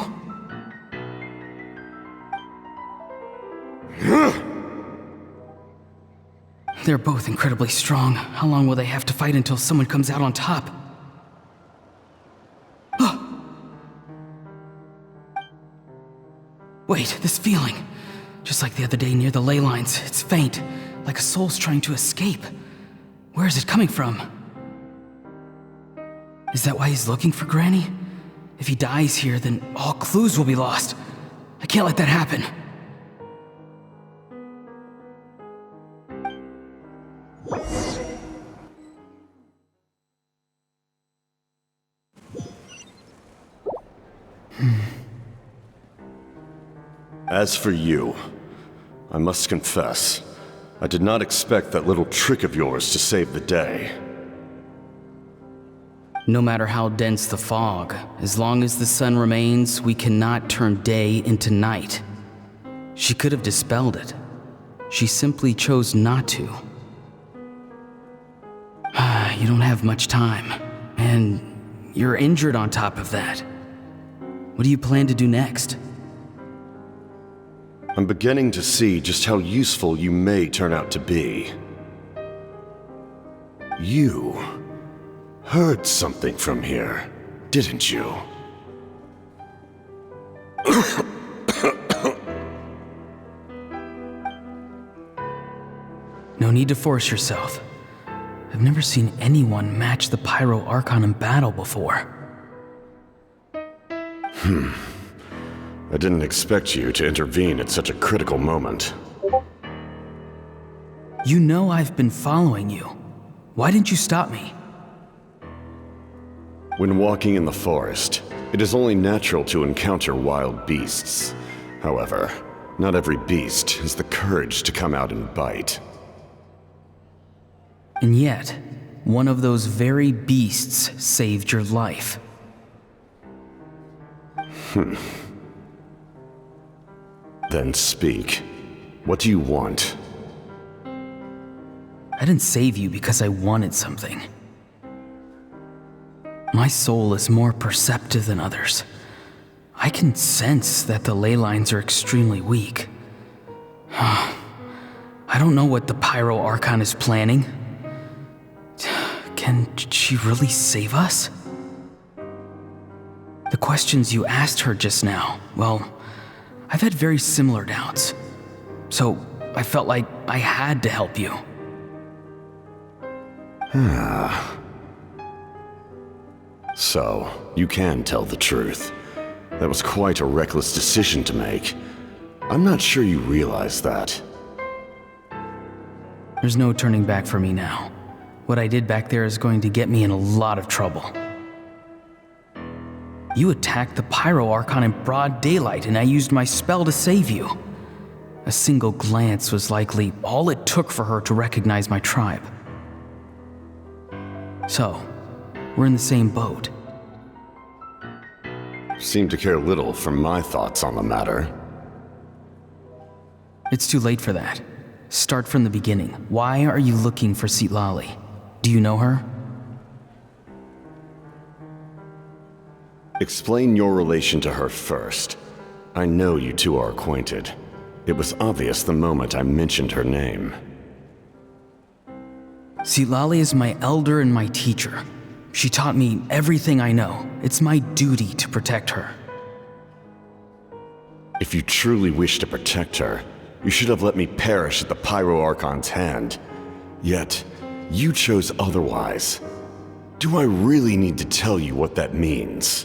They're both incredibly strong. How long will they have to fight until someone comes out on top? Wait, this feeling. Just like the other day near the ley lines, it's faint, like a soul's trying to escape. Where is it coming from? Is that why he's looking for Granny? If he dies here, then all clues will be lost. I can't let that happen. As for you, I must confess, I did not expect that little trick of yours to save the day. No matter how dense the fog, as long as the sun remains, we cannot turn day into night. She could have dispelled it. She simply chose not to. You don't have much time, and you're injured on top of that. What do you plan to do next? I'm beginning to see just how useful you may turn out to be. You heard something from here, didn't you? No need to force yourself. I've never seen anyone match the Pyro Archon in battle before. I didn't expect you to intervene at such a critical moment. You know I've been following you. Why didn't you stop me? When walking in the forest, it is only natural to encounter wild beasts. However, not every beast has the courage to come out and bite. And yet, one of those very beasts saved your life. Then speak. What do you want? I didn't save you because I wanted something. My soul is more perceptive than others. I can sense that the ley lines are extremely weak. I don't know what the Pyro Archon is planning. Can she really save us? The questions you asked her just now, well, I've had very similar doubts. So I felt like I had to help you. So, you can tell the truth. That was quite a reckless decision to make. I'm not sure you realize that. There's no turning back for me now. What I did back there is going to get me in a lot of trouble. You attacked the Pyro Archon in broad daylight, and I used my spell to save you. A single glance was likely all it took for her to recognize my tribe. So, we're in the same boat. Seem to care little for my thoughts on the matter. It's too late for that. Start from the beginning. Why are you looking for Citlali? Do you know her? Explain your relation to her first. I know you two are acquainted. It was obvious the moment I mentioned her name. Citlali is my elder and my teacher. She taught me everything I know. It's my duty to protect her. If you truly wish to protect her, you should have let me perish at the Pyro Archon's hand. Yet, you chose otherwise. Do I really need to tell you what that means?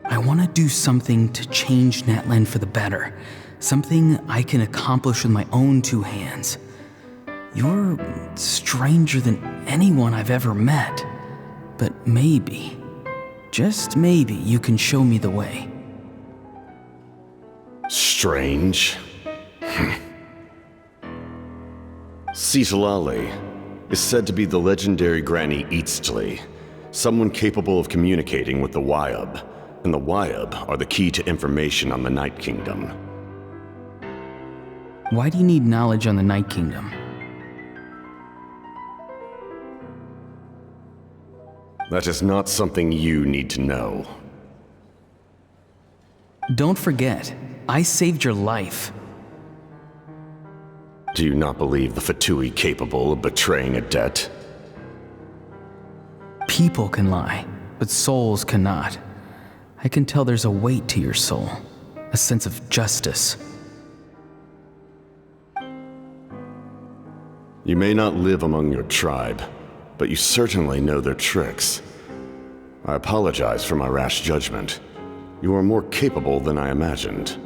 I want to do something to change Natlan for the better. Something I can accomplish with my own two hands. You're stranger than anyone I've ever met. But maybe, just maybe, you can show me the way. Strange? Citlali is said to be the legendary Granny Eastly, someone capable of communicating with the Wyab, and the Wyab are the key to information on the Night Kingdom. Why do you need knowledge on the Night Kingdom? That is not something you need to know. Don't forget, I saved your life. Do you not believe the Fatui capable of betraying a debt? People can lie, but souls cannot. I can tell there's a weight to your soul, a sense of justice. You may not live among your tribe, but you certainly know their tricks. I apologize for my rash judgment. You are more capable than I imagined.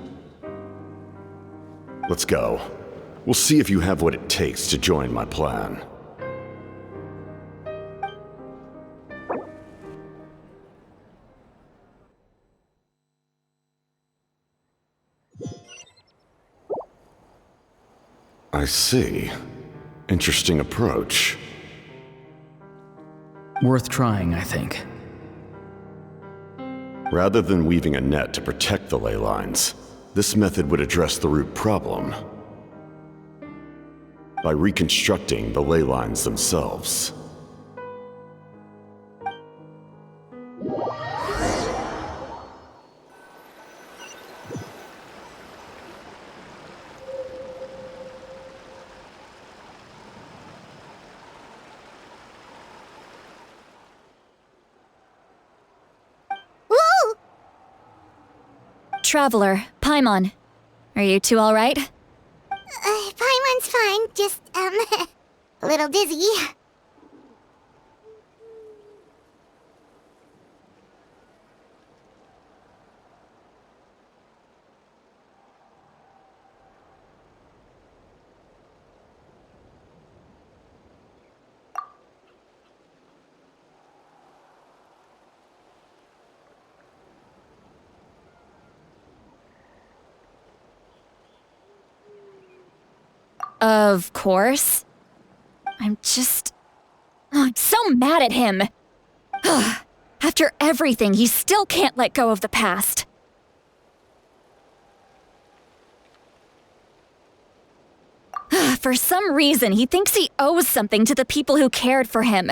Let's go. We'll see if you have what it takes to join my plan. I see. Interesting approach. Worth trying, I think. Rather than weaving a net to protect the ley lines, this method would address the root problem by reconstructing the ley lines themselves. Traveler, Paimon. Are you two alright? Paimon's fine, just, a little dizzy. Of course. I'm so mad at him. After everything, he still can't let go of the past. For some reason, he thinks he owes something to the people who cared for him.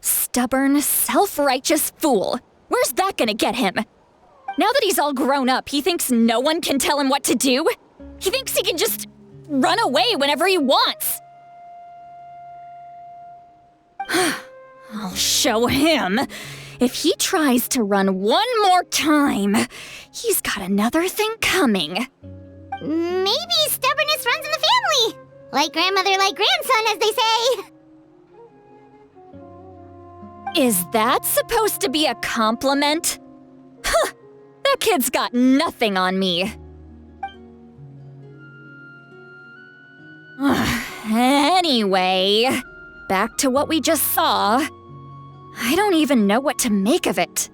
Stubborn, self-righteous fool. Where's that gonna get him? Now that he's all grown up, he thinks no one can tell him what to do? He thinks he can just run away whenever he wants. I'll show him. If he tries to run one more time, he's got another thing coming. Maybe stubbornness runs in the family. Like grandmother, like grandson, as they say. Is that supposed to be a compliment? That kid's got nothing on me. Anyway, back to what we just saw. I don't even know what to make of it.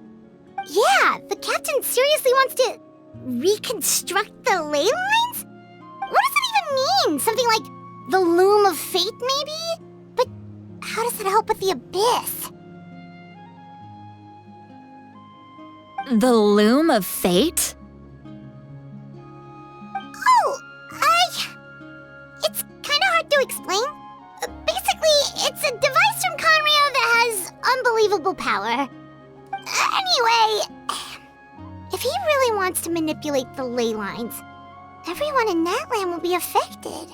Yeah, the captain seriously wants to reconstruct the ley lines? What does that even mean? Something like the loom of fate, maybe? But how does that help with the abyss? The loom of fate? It's kind of hard to explain. Basically, it's a device from Conrio that has unbelievable power. Anyway, if he really wants to manipulate the ley lines, everyone in Natlan will be affected.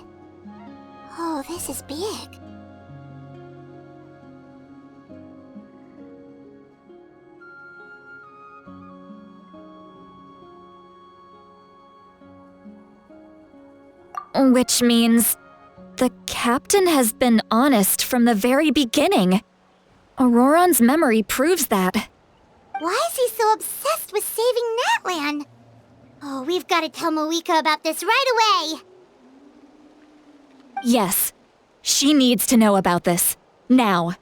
Oh, this is big. Which means the captain has been honest from the very beginning. Ororon's memory proves that. Why is he so obsessed with saving Natlan? Oh, we've got to tell Moeka about this right away. Yes, she needs to know about this. Now.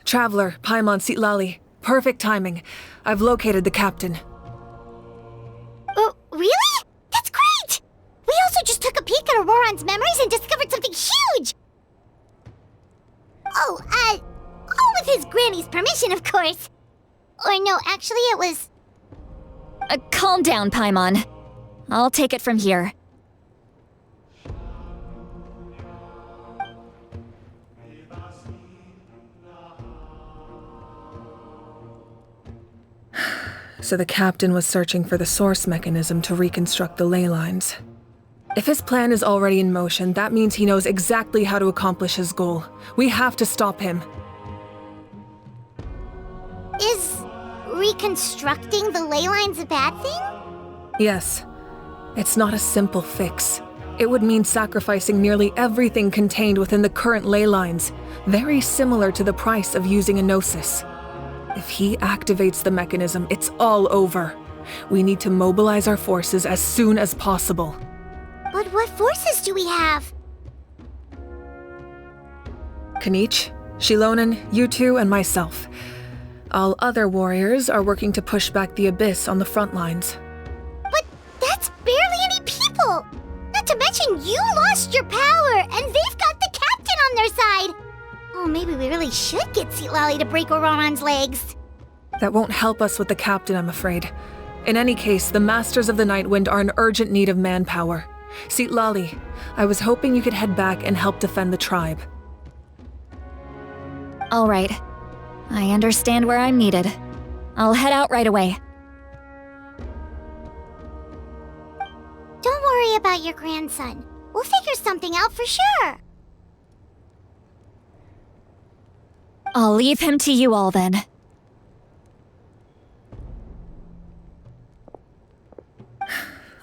Traveler, Paimon, Sitlali. Perfect timing. I've located the captain. Oh, really? That's great! We also just took a peek at Ororon's memories and discovered something huge! Oh, all with his granny's permission, of course. Or no, actually it was... Calm down, Paimon. I'll take it from here. So the captain was searching for the source mechanism to reconstruct the ley lines. If his plan is already in motion, that means he knows exactly how to accomplish his goal. We have to stop him. Is reconstructing the ley lines a bad thing? Yes. It's not a simple fix. It would mean sacrificing nearly everything contained within the current ley lines, very similar to the price of using a Gnosis. If he activates the mechanism, it's all over. We need to mobilize our forces as soon as possible. But what forces do we have? Kanich, Shilonen, you two, and myself. All other warriors are working to push back the Abyss on the front lines. But that's barely any people! Not to mention you lost your power, and they've got the captain on their side! Oh, maybe we really should get Sitlali to break Ororon's legs. That won't help us with the captain, I'm afraid. In any case, the Masters of the Nightwind are in urgent need of manpower. Sitlali, I was hoping you could head back and help defend the tribe. All right. I understand where I'm needed. I'll head out right away. Don't worry about your grandson. We'll figure something out for sure. I'll leave him to you all then.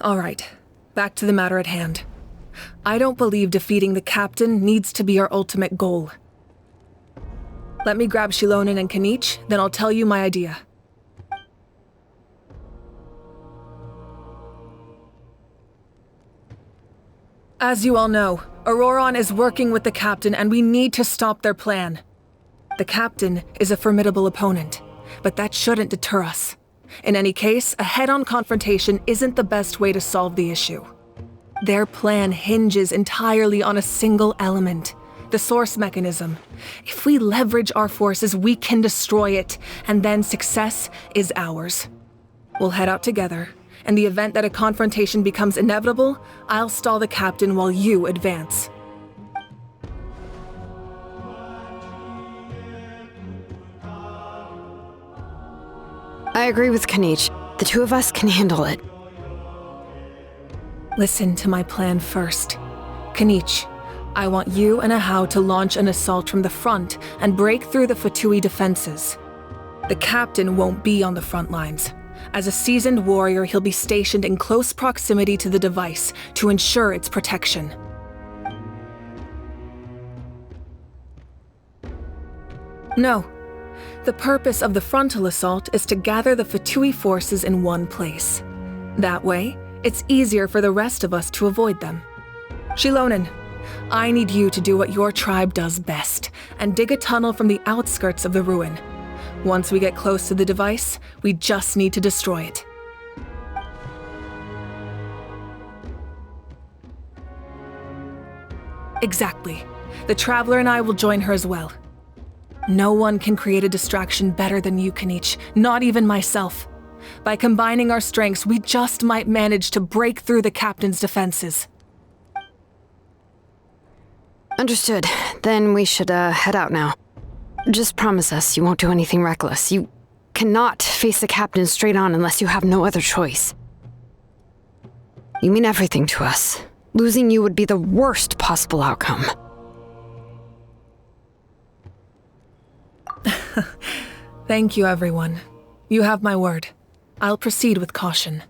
All right, back to the matter at hand. I don't believe defeating the captain needs to be our ultimate goal. Let me grab Shilonen and Kanich, then I'll tell you my idea. As you all know, Ororon is working with the captain and we need to stop their plan. The captain is a formidable opponent, but that shouldn't deter us. In any case, a head-on confrontation isn't the best way to solve the issue. Their plan hinges entirely on a single element, the source mechanism. If we leverage our forces, we can destroy it, and then success is ours. We'll head out together. In the event that a confrontation becomes inevitable, I'll stall the captain while you advance. I agree with Kanich. The two of us can handle it. Listen to my plan first. Kanich, I want you and Ahau to launch an assault from the front and break through the Fatui defenses. The captain won't be on the front lines. As a seasoned warrior, he'll be stationed in close proximity to the device to ensure its protection. No. The purpose of the frontal assault is to gather the Fatui forces in one place. That way, it's easier for the rest of us to avoid them. Shilonen, I need you to do what your tribe does best, and dig a tunnel from the outskirts of the ruin. Once we get close to the device, we just need to destroy it. Exactly. The Traveler and I will join her as well. No one can create a distraction better than you, Kanich, not even myself. By combining our strengths, we just might manage to break through the captain's defenses. Understood. Then we should head out now. Just promise us you won't do anything reckless. You cannot face the captain straight on unless you have no other choice. You mean everything to us. Losing you would be the worst possible outcome. Thank you, everyone. You have my word. I'll proceed with caution.